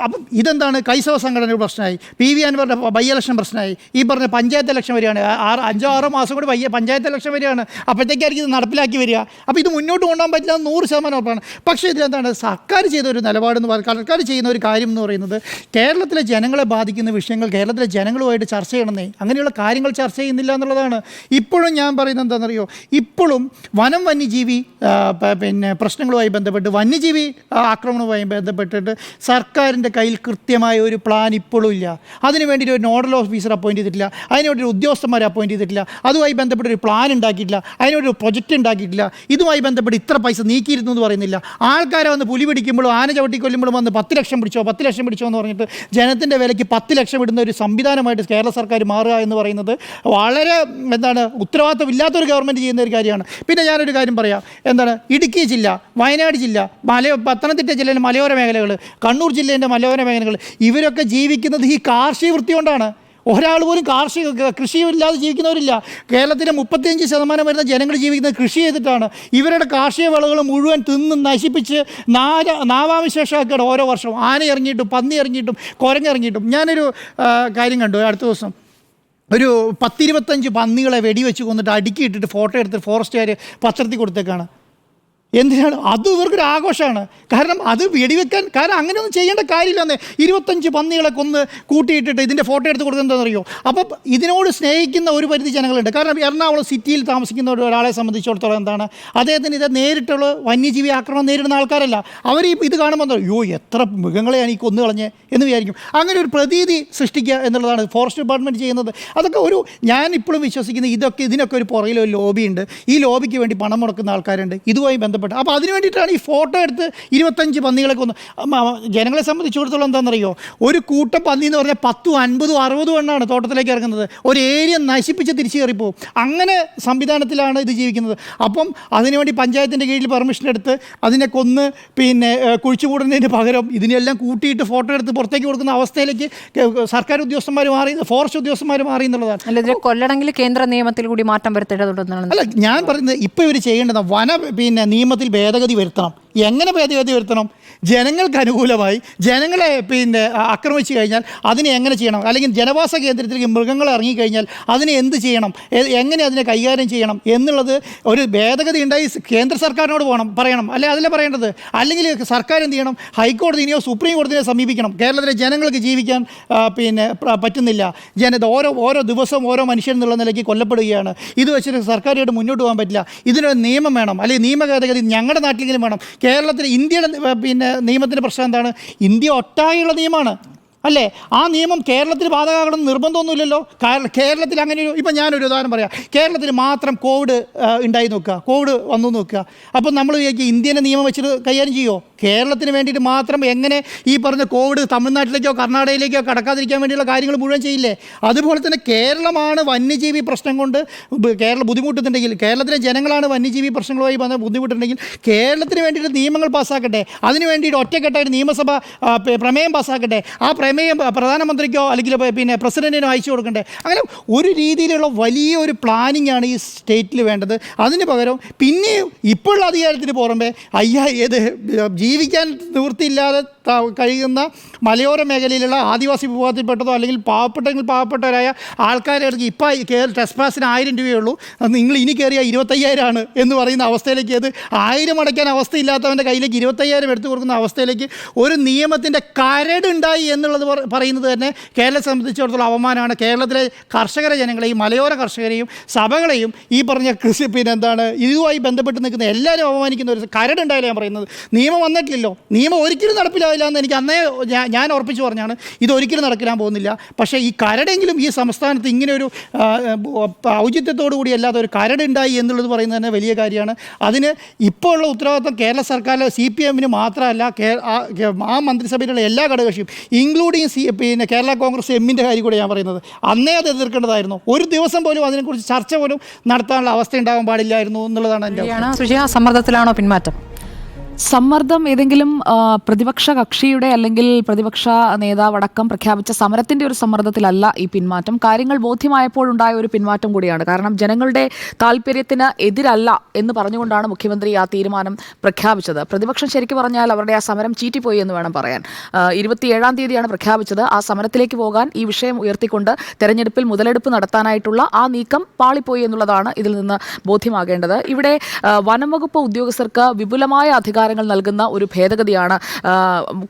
അപ്പം ഇതെന്താണ്, ക്രൈസ്തവ സംഘടന പ്രശ്നമായി, PV അൻവറിൻ്റെ ബൈ ഇലക്ഷൻ പ്രശ്നമായി, ഈ പറഞ്ഞ പഞ്ചായത്ത് ഇലക്ഷൻ വരികയാണ്, 5-6 മാസം കൂടി പഞ്ചായത്ത് ഇലക്ഷൻ വരികയാണ്. അപ്പോഴത്തേക്കായിരിക്കും ഇത് നടപ്പിലാക്കി വരിക. അപ്പോൾ ഇത് മുന്നോട്ട് കൊണ്ടുപോകാൻ പറ്റില്ല 100% ഉറപ്പാണ്. പക്ഷേ ഇതിലെന്താണ് സർക്കാർ ചെയ്ത ഒരു നിലപാടെന്ന് പറയുന്നത്, സർക്കാർ ചെയ്യുന്ന ഒരു കാര്യം എന്ന് പറയുന്നത് കേരളത്തിലെ ജനങ്ങളെ ബാധിക്കുന്ന വിഷയങ്ങൾ കേരളത്തിലെ ജനങ്ങളുമായിട്ട് ചർച്ച ചെയ്യണമെന്നേ, അങ്ങനെയുള്ള കാര്യങ്ങൾ ചർച്ച ചെയ്യുന്നില്ല എന്നുള്ളതാണ്. ഇപ്പോഴും ഞാൻ പറയുന്നത് എന്താണെന്നറിയോ, ഇപ്പോഴും വന്യജീവി പിന്നെ പ്രശ്നങ്ങളുമായി ബന്ധപ്പെട്ട്, വന്യജീവി ആക്രമണവുമായി ബന്ധപ്പെട്ടിട്ട് സർക്കാരിൻ്റെ കയ്യിൽ കൃത്യമായ ഒരു പ്ലാൻ ഇപ്പോഴും ഇല്ല. അതിന് വേണ്ടിയിട്ട് ഒരു നോഡൽ ഓഫീസർ അപ്പോയിൻറ്റ് ചെയ്തിട്ടില്ല, അതിനുവേണ്ടി ഒരു ഉദ്യോഗസ്ഥന്മാരെ അപ്പോയിൻറ്റ് ചെയ്തിട്ടില്ല, അതുമായി ബന്ധപ്പെട്ട് ഒരു പ്ലാൻ ഉണ്ടാക്കിയിട്ടില്ല, അതിനോട് ഒരു പ്രൊജക്റ്റ് ഉണ്ടാക്കിയിട്ടില്ല, ഇതുമായി ബന്ധപ്പെട്ട് ഇത്ര പൈസ നീക്കിയിരുന്നു എന്ന് പറയുന്നില്ല. ആൾക്കാരെ വന്ന് പുലി പിടിക്കുമ്പോഴും ആന ചവിട്ടി കൊല്ലുമ്പോഴും വന്ന് 10 ലക്ഷം പിടിച്ചോ എന്ന് പറഞ്ഞിട്ട് ജനത്തിൻ്റെ വിലയ്ക്ക് 10 ലക്ഷം ഇടുന്ന ഒരു സംവിധാനമായിട്ട് കേരള സർക്കാർ മാറുക എന്ന് പറയുന്നത് വളരെ ഉത്തരവാദിത്തമില്ലാത്തൊരു ഗവൺമെൻറ് ചെയ്യുന്ന ഒരു കാര്യമാണ്. പിന്നെ ഞാനൊരു കാര്യം പറയാം, ഇടുക്കി ജില്ല, വയനാട് ജില്ല, പത്തനംതിട്ട ജില്ലയിലെ മലയോര മേഖലകൾ, കണ്ണൂർ ജില്ലേൻ്റെ മലയോര മേഖലകൾ, ഇവരൊക്കെ ജീവിക്കുന്നത് ഈ കാർഷിക വൃത്തി കൊണ്ടാണ്. ഒരാൾ പോലും കൃഷിയില്ലാതെ ജീവിക്കുന്നവരില്ല. കേരളത്തിലെ 35% വരുന്ന ജനങ്ങൾ ജീവിക്കുന്നത് കൃഷി ചെയ്തിട്ടാണ്. ഇവരുടെ കാർഷിക വിളകൾ മുഴുവൻ തിന്ന് നശിപ്പിച്ച് നാവാവിശേഷമാക്കുകയാണ് ഓരോ വർഷവും. ആന ഇറങ്ങിയിട്ടും പന്നി ഇറങ്ങിയിട്ടും കുരങ്ങിറങ്ങിയിട്ടും. ഞാനൊരു കാര്യം കണ്ടു, അടുത്ത ദിവസം ഒരു 10-25 പന്നികളെ വെടിവെച്ച് കൊന്നിട്ട് അടുക്കിയിട്ടിട്ട് ഫോട്ടോ എടുത്ത് ഫോറസ്റ്റുകാർ പത്രത്തിൽ കൊടുത്തേക്കാണ്. എന്തിനാണ് അത്? ഇവർക്കൊരു ആഘോഷമാണ്. കാരണം അത് വെടിവെക്കാൻ, കാരണം അങ്ങനെയൊന്നും ചെയ്യേണ്ട കാര്യമില്ലെന്നേ. 25 പന്നികളെ കൊന്ന് കൂട്ടിയിട്ടിട്ട് ഇതിൻ്റെ ഫോട്ടോ എടുത്ത് കൊടുക്കുന്നതെന്നറിയോ? അപ്പോൾ ഇതിനോട് സ്നേഹിക്കുന്ന ഒരു പരിധി ജനങ്ങളുണ്ട്. കാരണം എറണാകുളം സിറ്റിയിൽ താമസിക്കുന്ന ഒരാളെ സംബന്ധിച്ചിടത്തോളം അദ്ദേഹത്തിന് ഇത് നേരിട്ടുള്ള വന്യജീവി ആക്രമണം നേരിടുന്ന ആൾക്കാരല്ല. അവർ ഇത് കാണുമ്പോൾ അയ്യോ എത്ര മൃഗങ്ങളെയാണ് ഈ കൊന്നു കളഞ്ഞ് എന്ന് വിചാരിക്കും. അങ്ങനെ ഒരു പ്രതീതി സൃഷ്ടിക്കുക എന്നുള്ളതാണ് ഫോറസ്റ്റ് ഡിപ്പാർട്ട്മെൻറ്റ് ചെയ്യുന്നത്. അതൊക്കെ ഞാൻ ഇപ്പോഴും വിശ്വസിക്കുന്നത് ഇതിനൊക്കെ ഒരു പുറകിൽ ഒരു ലോബിയുണ്ട്. ഈ ലോബിക്ക് വേണ്ടി പണം മുടക്കുന്ന ആൾക്കാരുണ്ട് ഇതുമായി ബന്ധപ്പെട്ട്. അപ്പോൾ അതിന് വേണ്ടിയിട്ടാണ് ഈ ഫോട്ടോ എടുത്ത് 25 പന്നികളെ കൊന്നു. ജനങ്ങളെ സംബന്ധിച്ചിടത്തോളം എന്താണെന്നറിയോ, ഒരു കൂട്ടം പന്നി എന്ന് പറഞ്ഞാൽ 10, 50, 60 എണ്ണമാണ് തോട്ടത്തിലേക്ക് ഇറങ്ങുന്നത്. ഒരു ഏരിയ നശിപ്പിച്ച് തിരിച്ചു കയറിപ്പോവും. അങ്ങനെ സംവിധാനത്തിലാണ് ഇത് ജീവിക്കുന്നത്. അപ്പം അതിനുവേണ്ടി പഞ്ചായത്തിൻ്റെ കീഴിൽ പെർമിഷൻ എടുത്ത് അതിനെ കൊന്ന് പിന്നെ കുഴിച്ചുകൂടുന്നതിന് പകരം ഇതിനെല്ലാം കൂട്ടിയിട്ട് ഫോട്ടോ എടുത്ത് പുറത്തേക്ക് കൊടുക്കുന്ന അവസ്ഥയിലേക്ക് സർക്കാർ ഉദ്യോഗസ്ഥന്മാർ മാറി, ഫോറസ്റ്റ് ഉദ്യോഗസ്ഥന്മാർ മാറി എന്നുള്ളതാണ്. അല്ല, ഇതിനെ കൊല്ലണമെങ്കിൽ കേന്ദ്ര നിയമത്തിൽ കൂടി മാറ്റം വരുത്തേണ്ടതുണ്ടെന്നാണ്. അല്ല, ഞാൻ പറയുന്നത് ഇപ്പോൾ ഇവർ ചെയ്യേണ്ടത് പിന്നെ നിയമ നിയമത്തിൽ ഭേദഗതി വരുത്തണം. എങ്ങനെ ഭേദഗതി വരുത്തണം? ജനങ്ങൾക്ക് അനുകൂലമായി ജനങ്ങളെ ആക്രമിച്ചു കഴിഞ്ഞാൽ അതിനെ എങ്ങനെ ചെയ്യണം, അല്ലെങ്കിൽ ജനവാസ കേന്ദ്രത്തിലേക്ക് മൃഗങ്ങൾ ഇറങ്ങിക്കഴിഞ്ഞാൽ അതിനെ എന്ത് ചെയ്യണം, എങ്ങനെ അതിനെ കൈകാര്യം ചെയ്യണം എന്നുള്ളത് ഒരു ഭേദഗതി ഉണ്ടായി കേന്ദ്ര സർക്കാരിനോട് പറയണം. അല്ലെ അതല്ല പറയേണ്ടത്. അല്ലെങ്കിൽ സർക്കാർ എന്ത് ചെയ്യണം? ഹൈക്കോടതിനെയോ സുപ്രീം കോടതിയെ സമീപിക്കണം. കേരളത്തിലെ ജനങ്ങൾക്ക് ജീവിക്കാൻ പറ്റുന്നില്ല. ഓരോ ദിവസവും ഓരോ മനുഷ്യൻ എന്നുള്ള നിലയ്ക്ക് കൊല്ലപ്പെടുകയാണ്. ഇത് വെച്ചിട്ട് സർക്കാരായിട്ട് മുന്നോട്ട് പോകാൻ പറ്റില്ല. ഇതിനൊരു നിയമം വേണം, അല്ലെങ്കിൽ നിയമ ഭേദഗതി ഞങ്ങളുടെ നാട്ടിലെങ്കിലും വേണം. കേരളത്തിൽ ഇന്ത്യയുടെ നിയമത്തിൻ്റെ പ്രശ്നം എന്താണ്? ഇന്ത്യ ഒട്ടാകെയുള്ള നിയമമാണ് അല്ലേ? ആ നിയമം കേരളത്തിൽ ബാധകമാകണമെന്ന് നിർബന്ധമൊന്നുമില്ലല്ലോ. കേരളത്തിൽ അങ്ങനെ ഇപ്പം ഞാനൊരു ഉദാഹരണം പറയാം. കേരളത്തിൽ മാത്രം കോവിഡ് ഉണ്ടായി നോക്കുക, കോവിഡ് വന്നു നോക്കുക. അപ്പം നമ്മൾ വിചാരിക്കുക ഇന്ത്യൻ്റെ നിയമം വെച്ചിട്ട് കൈകാര്യം ചെയ്യുമോ? കേരളത്തിന് വേണ്ടിയിട്ട് മാത്രം എങ്ങനെ ഈ പറഞ്ഞ കോവിഡ് തമിഴ്നാട്ടിലേക്കോ കർണാടകയിലേക്കോ കടക്കാതിരിക്കാൻ വേണ്ടിയുള്ള കാര്യങ്ങൾ മുഴുവൻ ചെയ്യില്ലേ? അതുപോലെ തന്നെ കേരളമാണ് വന്യജീവി പ്രശ്നം കൊണ്ട് കേരളം ബുദ്ധിമുട്ടുന്നുണ്ടെങ്കിൽ, കേരളത്തിലെ ജനങ്ങളാണ് വന്യജീവി പ്രശ്നങ്ങളുമായി ബുദ്ധിമുട്ടുണ്ടെങ്കിൽ കേരളത്തിന് വേണ്ടിയിട്ട് നിയമങ്ങൾ പാസ്സാക്കട്ടെ. അതിന് വേണ്ടിയിട്ട് ഒറ്റക്കെട്ടായിട്ട് നിയമസഭ പ്രമേയം പാസ്സാക്കട്ടെ. ആ പ്രമേയം പ്രധാനമന്ത്രിക്കോ അല്ലെങ്കിൽ പ്രസിഡന്റിനോ അയച്ചു കൊടുക്കണ്ടേ? അങ്ങനെ ഒരു രീതിയിലുള്ള വലിയൊരു പ്ലാനിങ് ആണ് ഈ സ്റ്റേറ്റിൽ വേണ്ടത്. അതിന് പകരം പിന്നെയും ഇപ്പോഴുള്ള അധികാരത്തിന് പുറമെ ജീവിക്കാൻ നിവൃത്തിയില്ലാതെ കഴിയുന്ന മലയോര മേഖലയിലുള്ള ആദിവാസി വിഭാഗത്തിൽപ്പെട്ടതോ അല്ലെങ്കിൽ പാവപ്പെട്ടവരായ ആൾക്കാർക്ക് ഇപ്പോൾ ടെസ്റ്റ് പാസിന് 1000 രൂപയുള്ളൂ, നിങ്ങൾ ഇനി കയറിയാൽ 25,000 എന്ന് പറയുന്ന അവസ്ഥയിലേക്ക്, അത് 1000 അടയ്ക്കാൻ അവസ്ഥയില്ലാത്തവൻ്റെ കയ്യിലേക്ക് 25,000 എടുത്തു കൊടുക്കുന്ന അവസ്ഥയിലേക്ക് ഒരു നിയമത്തിൻ്റെ കരടുണ്ടായി എന്നുള്ളത് പറയുന്നത് തന്നെ കേരളത്തെ സംബന്ധിച്ചിടത്തോളം അവമാനമാണ്. കേരളത്തിലെ കർഷകരെ ജനങ്ങളെയും മലയോര കർഷകരെയും സഭകളെയും ഈ പറഞ്ഞ കൃഷി ഇതുമായി ബന്ധപ്പെട്ട് നിൽക്കുന്ന എല്ലാവരും അവമാനിക്കുന്ന ഒരു കരടുണ്ടായാലും ഞാൻ പറയുന്നത്. നിയമം വന്നിട്ടില്ലല്ലോ, നിയമം ഒരിക്കലും നടപ്പിലാവില്ല എന്ന് എനിക്ക് അന്നേ ഞാൻ ഉറപ്പിച്ചു പറഞ്ഞാണ്. ഇതൊരിക്കലും നടക്കാൻ പോകുന്നില്ല. പക്ഷേ ഈ കരടെങ്കിലും ഈ സംസ്ഥാനത്ത് ഇങ്ങനെ ഒരു ഔചിത്യത്തോടു കൂടി അല്ലാതെ ഒരു കരടുണ്ടായി എന്നുള്ളത് പറയുന്നത് തന്നെ വലിയ കാര്യമാണ്. അതിന് ഇപ്പോൾ ഉള്ള ഉത്തരവാദിത്വം കേരള സർക്കാരിലെ CPM മാത്രമല്ല, ആ മന്ത്രിസഭയിലുള്ള എല്ലാ ഘടകകക്ഷിയും ഇൻക്ലൂഡിങ് കേരള കോൺഗ്രസ് എമ്മിൻ്റെ കാര്യം കൂടെ ഞാൻ പറയുന്നത്. അന്നേ അത് എതിർക്കേണ്ടതായിരുന്നു. ഒരു ദിവസം പോലും അതിനെക്കുറിച്ച് ചർച്ച പോലും നടത്താനുള്ള അവസ്ഥ ഉണ്ടാകാൻ പാടില്ലായിരുന്നു എന്നുള്ളതാണ് എൻ്റെ സമ്മർദ്ദത്തിലാണോ പിന്മാറ്റം? സമ്മർദ്ദം ഏതെങ്കിലും പ്രതിപക്ഷ കക്ഷിയുടെ അല്ലെങ്കിൽ പ്രതിപക്ഷ നേതാവടക്കം പ്രഖ്യാപിച്ച സമരത്തിന്റെ ഒരു സമ്മർദ്ദത്തിലല്ല ഈ പിന്മാറ്റം. കാര്യങ്ങൾ ബോധ്യമായപ്പോഴുണ്ടായ ഒരു പിന്മാറ്റം കൂടിയാണ്. കാരണം ജനങ്ങളുടെ താല്പര്യത്തിന് എതിരല്ല എന്ന് പറഞ്ഞുകൊണ്ടാണ് മുഖ്യമന്ത്രി ആ തീരുമാനം പ്രഖ്യാപിച്ചത്. പ്രതിപക്ഷം ശരിക്കും പറഞ്ഞാൽ അവരുടെ ആ സമരം ചീറ്റിപ്പോയി എന്ന് വേണം പറയാൻ. 27-ാം തീയതിയാണ് പ്രഖ്യാപിച്ചത്. ആ സമരത്തിലേക്ക് പോകാൻ ഈ വിഷയം ഉയർത്തിക്കൊണ്ട് തെരഞ്ഞെടുപ്പിൽ മുതലെടുപ്പ് നടത്താനായിട്ടുള്ള ആ നീക്കം പാളിപ്പോയി എന്നുള്ളതാണ് ഇതിൽ നിന്ന് ബോധ്യമാകേണ്ടത്. ഇവിടെ വനംവകുപ്പ് ഉദ്യോഗസ്ഥർക്ക് വിപുലമായ അധികാരങ്ങൾ നൽകുന്ന ഒരു ഭേദഗതിയാണ്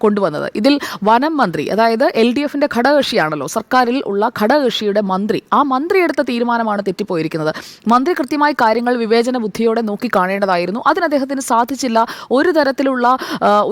കൊണ്ടുവന്നത്. ഇതിൽ വനം മന്ത്രി, അതായത് LDFന്റെ ഘടകകക്ഷിയാണല്ലോ, സർക്കാരിൽ ഉള്ള ഘടകകക്ഷിയുടെ മന്ത്രി, ആ മന്ത്രി എടുത്ത തീരുമാനമാണ് തെറ്റിപ്പോയിരിക്കുന്നത്. മന്ത്രി കൃത്യമായി കാര്യങ്ങൾ വിവേചന ബുദ്ധിയോടെ നോക്കി കാണേണ്ടതായിരുന്നു. അതിന് അദ്ദേഹത്തിന് സാധിച്ചില്ല. ഒരു തരത്തിലുള്ള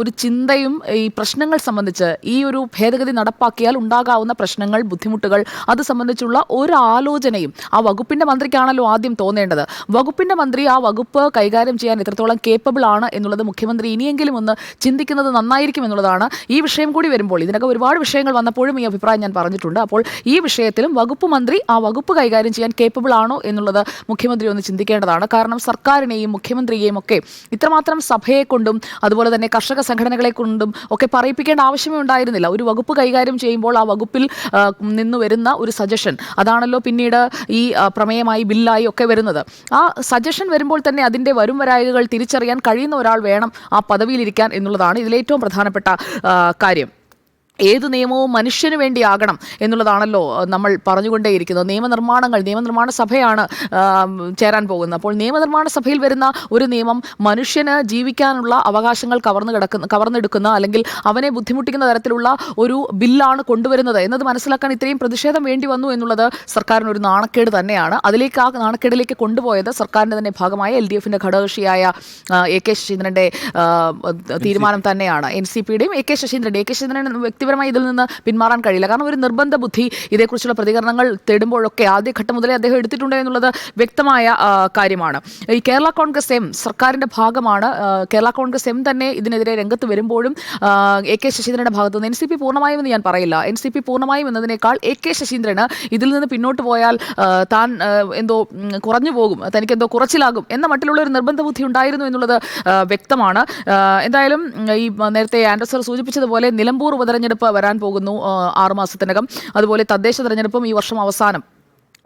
ഒരു ചിന്തയും ഈ പ്രശ്നങ്ങൾ സംബന്ധിച്ച്, ഈ ഒരു ഭേദഗതി നടപ്പാക്കിയാൽ ഉണ്ടാകാവുന്ന പ്രശ്നങ്ങൾ, ബുദ്ധിമുട്ടുകൾ, അത് സംബന്ധിച്ചുള്ള ഒരു ആലോചനയും ആ വകുപ്പിന്റെ മന്ത്രിക്കാണല്ലോ ആദ്യം തോന്നേണ്ടത്. വകുപ്പിന്റെ മന്ത്രി ആ വകുപ്പ് കൈകാര്യം ചെയ്യാൻ എത്രത്തോളം കേപ്പബിൾ ആണ് എന്നുള്ളത് മുഖ്യമന്ത്രി ഇനിയെങ്കിലും ഒന്ന് ചിന്തിക്കുന്നത് നന്നായിരിക്കും എന്നുള്ളതാണ്. ഈ വിഷയം കൂടി വരുമ്പോൾ, ഇതിനൊക്കെ ഒരുപാട് വിഷയങ്ങൾ വന്നപ്പോഴും ഈ അഭിപ്രായം ഞാൻ പറഞ്ഞിട്ടുണ്ട്. അപ്പോൾ ഈ വിഷയത്തിലും വകുപ്പ് മന്ത്രി ആ വകുപ്പ് കൈകാര്യം ചെയ്യാൻ കേപ്പബിൾ ആണോ എന്നുള്ളത് മുഖ്യമന്ത്രി ഒന്ന് ചിന്തിക്കേണ്ടതാണ്. കാരണം സർക്കാരിനെയും മുഖ്യമന്ത്രിയെയും ഒക്കെ ഇത്രമാത്രം സഭയെ കൊണ്ടും അതുപോലെ തന്നെ കർഷക സംഘടനകളെ കൊണ്ടും ഒക്കെ പറയിപ്പിക്കേണ്ട ആവശ്യമേ ഉണ്ടായിരുന്നില്ല. ഒരു വകുപ്പ് കൈകാര്യം ചെയ്യുമ്പോൾ ആ വകുപ്പിൽ നിന്ന് വരുന്ന ഒരു സജഷൻ, അതാണല്ലോ പിന്നീട് ഈ പ്രമേയമായി ബില്ലായി ഒക്കെ വരുന്നത്. ആ സജഷൻ വരുമ്പോൾ തന്നെ അതിൻ്റെ വരും വരായികകൾ തിരിച്ചറിയാൻ കഴിയുന്ന ഒരാൾ വേണം ആ പദവിയിലിരിക്കാൻ എന്നുള്ളതാണ് ഇതിലേറ്റവും പ്രധാനപ്പെട്ട കാര്യം. ഏത് നിയമവും മനുഷ്യന് വേണ്ടിയാകണം എന്നുള്ളതാണല്ലോ നമ്മൾ പറഞ്ഞുകൊണ്ടേയിരിക്കുന്നത്. നിയമനിർമ്മാണ സഭയാണ് ചേരാൻ പോകുന്നത്. അപ്പോൾ നിയമനിർമ്മാണ സഭയിൽ വരുന്ന ഒരു നിയമം മനുഷ്യന് ജീവിക്കാനുള്ള അവകാശങ്ങൾ കവർന്നെടുക്കുന്ന അല്ലെങ്കിൽ അവനെ ബുദ്ധിമുട്ടിക്കുന്ന തരത്തിലുള്ള ഒരു ബില്ലാണ് കൊണ്ടുവരുന്നത് എന്നത് മനസ്സിലാക്കാൻ ഇത്രയും പ്രതിഷേധം വേണ്ടി വന്നു എന്നുള്ളത് സർക്കാരിന് ഒരു നാണക്കേട് തന്നെയാണ്. ആ നാണക്കേടിലേക്ക് കൊണ്ടുപോയത് സർക്കാരിൻ്റെ തന്നെ ഭാഗമായ LDFന്റെ ഘടകകക്ഷിയായ AK ശശീന്ദ്രൻ്റെ തീരുമാനം തന്നെയാണ്. NCPയുടെയും AK ശശീന്ദ്രൻ വ്യക്തിപരമായി ഇതിൽ നിന്ന് പിന്മാറാൻ കഴിയില്ല. കാരണം ഒരു നിർബന്ധ ബുദ്ധി ഇതേക്കുറിച്ചുള്ള പ്രതികരണങ്ങൾ തേടുമ്പോഴൊക്കെ ആദ്യഘട്ടം മുതലേ അദ്ദേഹം എടുത്തിട്ടുണ്ട് എന്നുള്ളത് വ്യക്തമായ കാര്യമാണ്. ഈ കേരള കോൺഗ്രസ് എം സർക്കാരിൻ്റെ ഭാഗമാണ്. കേരള കോൺഗ്രസ് എം തന്നെ ഇതിനെതിരെ രംഗത്ത് വരുമ്പോഴും AK ശശീന്ദ്രൻ്റെ ഭാഗത്തു നിന്ന് NCP പൂർണ്ണമായും എന്ന് ഞാൻ പറയില്ല. NCP പൂർണ്ണമായും എന്നതിനേക്കാൾ AK ശശീന്ദ്രന് ഇതിൽ നിന്ന് പിന്നോട്ട് പോയാൽ താൻ എന്തോ കുറഞ്ഞു പോകും, തനിക്ക് എന്തോ കുറച്ചിലാകും എന്ന മട്ടിലുള്ള ഒരു നിർബന്ധ ബുദ്ധി ഉണ്ടായിരുന്നു എന്നുള്ളത് വ്യക്തമാണ്. എന്തായാലും ഈ നേരത്തെ ആൻഡ്രസ് സർ സൂചിപ്പിച്ചതുപോലെ നിലമ്പൂർ ഉപതെരഞ്ഞെടുപ്പ് വരാൻ പോകുന്നു 6 മാസത്തിനകം. അതുപോലെ തദ്ദേശ തെരഞ്ഞെടുപ്പും ഈ വർഷം അവസാനം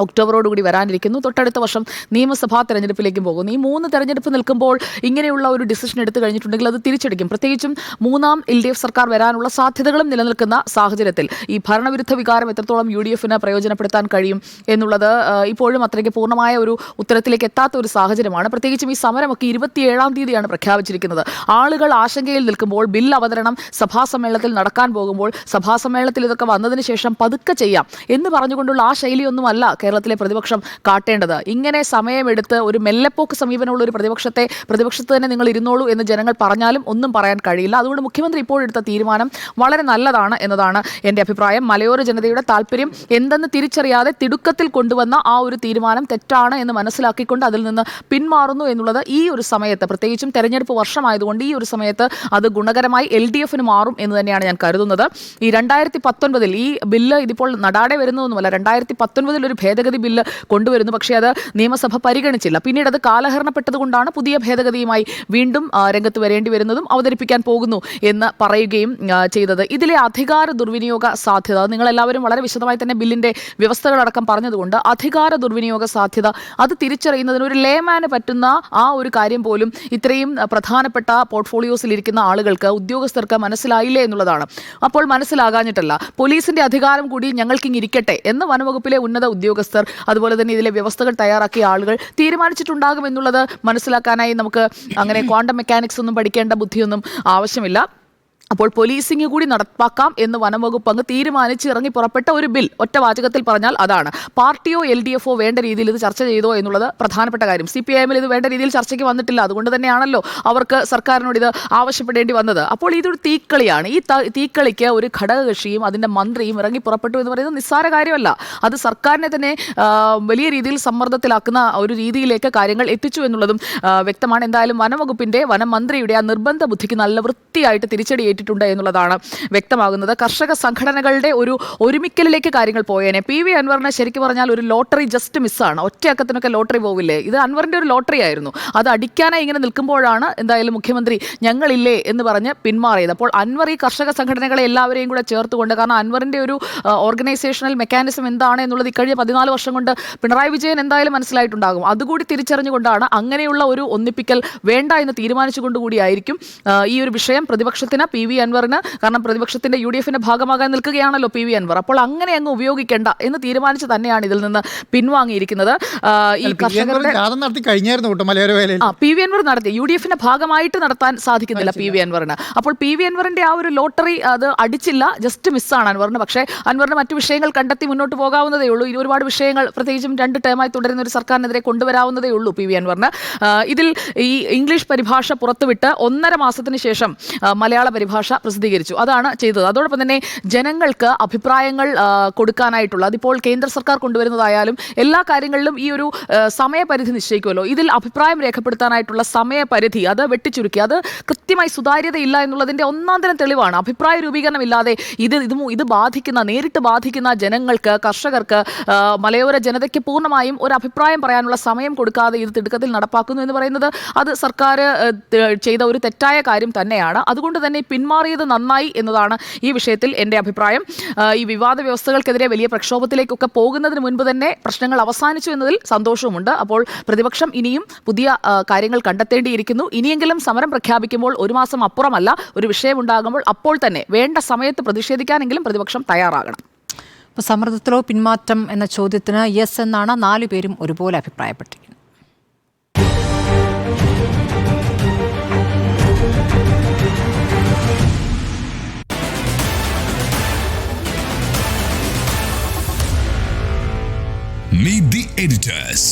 ഒക്ടോബറോടുകൂടി വരാനിരിക്കുന്നു. തൊട്ടടുത്ത വർഷം നിയമസഭാ തെരഞ്ഞെടുപ്പിലേക്ക് പോകുന്നു. ഈ 3 തെരഞ്ഞെടുപ്പ് നിൽക്കുമ്പോൾ ഇങ്ങനെയുള്ള ഒരു ഡിസിഷൻ എടുത്തു കഴിഞ്ഞിട്ടുണ്ടെങ്കിൽ അത് തിരിച്ചടിക്കും. പ്രത്യേകിച്ചും 3ാം LDF സർക്കാർ വരാനുള്ള സാധ്യതകളും നിലനിൽക്കുന്ന സാഹചര്യത്തിൽ ഈ ഭരണവിരുദ്ധ വികാരം എത്രത്തോളം UDFന് പ്രയോജനപ്പെടുത്താൻ കഴിയും എന്നുള്ളത് ഇപ്പോഴും അത്രയ്ക്ക് പൂർണ്ണമായ ഒരു ഉത്തരത്തിലേക്ക് എത്താത്ത ഒരു സാഹചര്യമാണ്. പ്രത്യേകിച്ചും ഈ സമരമൊക്കെ 27-ാം തീയതിയാണ് പ്രഖ്യാപിച്ചിരിക്കുന്നത്. ആളുകൾ ആശങ്കയിൽ നിൽക്കുമ്പോൾ ബിൽ അവതരണം സഭാ സമ്മേളനത്തിൽ നടക്കാൻ പോകുമ്പോൾ സഭാ സമ്മേളനത്തിൽ ഇതൊക്കെ വന്നതിന് ശേഷം പതുക്കെ ചെയ്യാം എന്ന് പറഞ്ഞുകൊണ്ടുള്ള ആ ശൈലിയൊന്നുമല്ല കേരളത്തിലെ പ്രതിപക്ഷം കാട്ടേണ്ടത്. ഇങ്ങനെ സമയമെടുത്ത് ഒരു മെല്ലെപ്പോക്ക് സമീപനമുള്ള ഒരു പ്രതിപക്ഷത്ത് തന്നെ നിങ്ങൾ ഇരുന്നോളൂ എന്ന് ജനങ്ങൾ പറഞ്ഞാലും ഒന്നും പറയാൻ കഴിയില്ല. അതുകൊണ്ട് മുഖ്യമന്ത്രി ഇപ്പോഴെടുത്ത തീരുമാനം വളരെ നല്ലതാണ് എന്നതാണ് എൻ്റെ അഭിപ്രായം. മലയോര ജനതയുടെ താല്പര്യം എന്തെന്ന് തിരിച്ചറിയാതെ തിടുക്കത്തിൽ കൊണ്ടുവന്ന ആ ഒരു തീരുമാനം തെറ്റാണ് എന്ന് മനസ്സിലാക്കിക്കൊണ്ട് അതിൽ നിന്ന് പിന്മാറുന്നു എന്നുള്ളത് ഈ ഒരു സമയത്ത്, പ്രത്യേകിച്ചും തെരഞ്ഞെടുപ്പ് വർഷമായതുകൊണ്ട് ഈ ഒരു സമയത്ത് അത് ഗുണകരമായി LDFന് മാറും എന്ന് തന്നെയാണ് ഞാൻ കരുതുന്നത്. ഈ 2019 ഈ ബില്ല് ഇതിപ്പോൾ നടാടെ വരുന്നതൊന്നുമല്ല. 2019 ഒരു ഭേദഗതി ബില്ല് കൊണ്ടുവരുന്നു. പക്ഷേ അത് നിയമസഭ പരിഗണിച്ചില്ല. പിന്നീട് അത് കാലഹരണപ്പെട്ടതുകൊണ്ടാണ് പുതിയ ഭേദഗതിയുമായി വീണ്ടും രംഗത്ത് വരേണ്ടി വരുന്നതും അവതരിപ്പിക്കാൻ പോകുന്നു എന്ന് പറയുകയും ചെയ്തത്. ഇതിലെ അധികാര ദുർവിനിയോഗ സാധ്യത നിങ്ങളെല്ലാവരും വളരെ വിശദമായി തന്നെ ബില്ലിൻ്റെ വ്യവസ്ഥകളടക്കം പറഞ്ഞതുകൊണ്ട് അധികാര ദുർവിനിയോഗ സാധ്യത അത് തിരിച്ചറിയുന്നതിന് ഒരു ലേമാന് പറ്റുന്ന ആ ഒരു കാര്യം പോലും ഇത്രയും പ്രധാനപ്പെട്ട പോർട്ട്ഫോളിയോസിൽ ഇരിക്കുന്ന ആളുകൾക്ക്, ഉദ്യോഗസ്ഥർക്ക് മനസ്സിലായില്ലേ എന്നുള്ളതാണ്. അപ്പോൾ മനസ്സിലാകാഞ്ഞിട്ടല്ല, പോലീസിന്റെ അധികാരം കൂടി ഞങ്ങൾക്കിങ്ങിരിക്കട്ടെ എന്ന് വനംവകുപ്പിലെ ഉന്നത ഉദ്യോഗസ്ഥർ, അതുപോലെ തന്നെ ഇതിലെ വ്യവസ്ഥകൾ തയ്യാറാക്കിയ ആളുകൾ തീരുമാനിച്ചിട്ടുണ്ടാകും എന്നുള്ളത് മനസ്സിലാക്കാനായി നമുക്ക് അങ്ങനെ ക്വാണ്ടം മെക്കാനിക്സ് ഒന്നും പഠിക്കേണ്ട ബുദ്ധിയൊന്നും ആവശ്യമില്ല. അപ്പോൾ പോലീസിംഗ് കൂടി നടപ്പാക്കാം എന്ന് വനംവകുപ്പ് അങ്ങ് തീരുമാനിച്ച് ഇറങ്ങി പുറപ്പെട്ട ഒരു ബിൽ. ഒറ്റ വാചകത്തിൽ പറഞ്ഞാൽ അതാണ്. പാർട്ടിയോ LDFോ വേണ്ട രീതിയിൽ ഇത് ചർച്ച ചെയ്തോ എന്നുള്ളത് പ്രധാനപ്പെട്ട കാര്യം. CPIMൽ ഇത് വേണ്ട രീതിയിൽ ചർച്ചയ്ക്ക് വന്നിട്ടില്ല. അതുകൊണ്ട് തന്നെയാണല്ലോ അവർക്ക് സർക്കാരിനോട് ഇത് ആവശ്യപ്പെടേണ്ടി വന്നത്. അപ്പോൾ ഇതൊരു തീക്കളിയാണ്. ഈ തീക്കളിക്ക് ഒരു ഘടകകക്ഷിയും അതിൻ്റെ മന്ത്രിയും ഇറങ്ങി പുറപ്പെട്ടു എന്ന് പറയുന്നത് നിസ്സാര കാര്യമല്ല. അത് സർക്കാരിനെ തന്നെ വലിയ രീതിയിൽ സമ്മർദ്ദത്തിലാക്കുന്ന ഒരു രീതിയിലേക്ക് കാര്യങ്ങൾ എത്തിച്ചു എന്നുള്ളതും വ്യക്തമാണ്. എന്തായാലും വനംവകുപ്പിൻ്റെ വനമന്ത്രിയുടെ ആ നിർബന്ധ ബുദ്ധിക്ക് നല്ല വൃത്തിയായിട്ട് തിരിച്ചടി ണ്ട് എന്നുള്ളതാണ് വ്യക്തമാകുന്നത്. കർഷക സംഘടനകളുടെ ഒരു ഒരുമിക്കലിലേക്ക് കാര്യങ്ങൾ പോയേനെ. PV അൻവറിനെ ശരിക്കും പറഞ്ഞാൽ ഒരു ലോട്ടറി ജസ്റ്റ് മിസ്സാണ്. ഒറ്റയക്കത്തിനൊക്കെ ലോട്ടറി പോവില്ലേ? ഇത് അൻവറിൻ്റെ ഒരു ലോട്ടറി ആയിരുന്നു. അത് അടിക്കാനായി ഇങ്ങനെ നിൽക്കുമ്പോഴാണ് എന്തായാലും മുഖ്യമന്ത്രി ഞങ്ങളില്ലേ എന്ന് പറഞ്ഞ് പിന്മാറിയത്. അപ്പോൾ അൻവർ ഈ കർഷക സംഘടനകളെ എല്ലാവരെയും കൂടെ ചേർത്തുകൊണ്ട്, കാരണം അൻവറിൻ്റെ ഒരു ഓർഗനൈസേഷണൽ മെക്കാനിസം എന്താണ് എന്നുള്ളത് ഇക്കഴിഞ്ഞ 14 വർഷം കൊണ്ട് പിണറായി വിജയൻ എന്തായാലും മനസ്സിലായിട്ടുണ്ടാകും. അതുകൂടി തിരിച്ചറിഞ്ഞുകൊണ്ടാണ് അങ്ങനെയുള്ള ഒരു ഒന്നിപ്പിക്കൽ വേണ്ട എന്ന് തീരുമാനിച്ചുകൊണ്ടുകൂടിയായിരിക്കും ഈ ഒരു വിഷയം പ്രതിപക്ഷത്തിന്, PV അൻവറിന്, കാരണം പ്രതിപക്ഷത്തിന്റെ UDFന്റെ ഭാഗമാകാൻ നിൽക്കുകയാണല്ലോ PV അൻവർ. അപ്പോൾ അങ്ങനെ അങ്ങ് ഉപയോഗിക്കേണ്ട എന്ന് തീരുമാനിച്ച് തന്നെയാണ് ഇതിൽ നിന്ന് പിൻവാങ്ങിയിരിക്കുന്നത്. ഈ കർഷകരുടെ PV അൻവർ നടത്തി UDFന്റെ ഭാഗമായിട്ട് നടത്താൻ സാധിക്കുന്നില്ല PV അൻവറിന്. അപ്പോൾ PV അൻവറിന്റെ ആ ഒരു ലോട്ടറി അത് അടിച്ചില്ല, ജസ്റ്റ് മിസ്സാണ് അൻവറിന്. പക്ഷേ അൻവറിന് മറ്റു വിഷയങ്ങൾ കണ്ടെത്തി മുന്നോട്ട് പോകാവുന്നതേ ഉള്ളൂ. ഇനി ഒരുപാട് വിഷയങ്ങൾ പ്രത്യേകിച്ചും 2 ടേമായി തുടരുന്ന ഒരു സർക്കാരിനെതിരെ കൊണ്ടുവരാവുന്നതേ ഉള്ളൂ PV അൻവറിന്. ഇതിൽ ഈ ഇംഗ്ലീഷ് പരിഭാഷ പുറത്തുവിട്ട് 1.5 മാസത്തിന് ശേഷം മലയാള പരിഭാഷ പ്രസിദ്ധീകരിച്ചു. അതാണ് ചെയ്തത്. അതോടൊപ്പം തന്നെ ജനങ്ങൾക്ക് അഭിപ്രായങ്ങൾ കൊടുക്കാനായിട്ടുള്ള, അതിപ്പോൾ കേന്ദ്ര സർക്കാർ കൊണ്ടുവരുന്നതായാലും എല്ലാ കാര്യങ്ങളിലും ഈ ഒരു സമയപരിധി നിശ്ചയിക്കുമല്ലോ. ഇതിൽ അഭിപ്രായം രേഖപ്പെടുത്താനായിട്ടുള്ള സമയപരിധി അത് വെട്ടിച്ചുരുക്കി. അത് കൃത്യമായി സുതാര്യതയില്ല എന്നുള്ളതിൻ്റെ ഒന്നാന്തരം തെളിവാണ്. അഭിപ്രായ രൂപീകരണമില്ലാതെ ഇത് നേരിട്ട് ബാധിക്കുന്ന ജനങ്ങൾക്ക്, കർഷകർക്ക്, മലയോര ജനതയ്ക്ക് പൂർണ്ണമായും ഒരു അഭിപ്രായം പറയാനുള്ള സമയം കൊടുക്കാതെ ഇത് തിടുക്കത്തിൽ നടപ്പാക്കുന്നു എന്ന് പറയുന്നത് അത് സർക്കാർ ചെയ്ത ഒരു തെറ്റായ കാര്യം തന്നെയാണ്. അതുകൊണ്ട് തന്നെ പിന്മാറിയത് നന്നായി എന്നതാണ് ഈ വിഷയത്തിൽ എൻ്റെ അഭിപ്രായം. ഈ വിവാദ വ്യവസ്ഥകൾക്കെതിരെ വലിയ പ്രക്ഷോഭത്തിലേക്കൊക്കെ പോകുന്നതിന് മുൻപ് തന്നെ പ്രശ്നങ്ങൾ അവസാനിച്ചു എന്നതിൽ സന്തോഷവുമുണ്ട്. അപ്പോൾ പ്രതിപക്ഷം ഇനിയും പുതിയ കാര്യങ്ങൾ കണ്ടെത്തേണ്ടിയിരിക്കുന്നു. ഇനിയെങ്കിലും സമരം പ്രഖ്യാപിക്കുമ്പോൾ 1 മാസം അപ്പുറമല്ല, ഒരു വിഷയമുണ്ടാകുമ്പോൾ അപ്പോൾ തന്നെ വേണ്ട സമയത്ത് പ്രതിഷേധിക്കാനെങ്കിലും പ്രതിപക്ഷം തയ്യാറാകണം. ഇപ്പോൾ സമ്മർദ്ദത്തിലോ പിന്മാറ്റം എന്ന ചോദ്യത്തിന് യെസ് എന്നാണ് 4 പേരും ഒരുപോലെ അഭിപ്രായപ്പെട്ടിരിക്കുന്നത്. Meet the editors.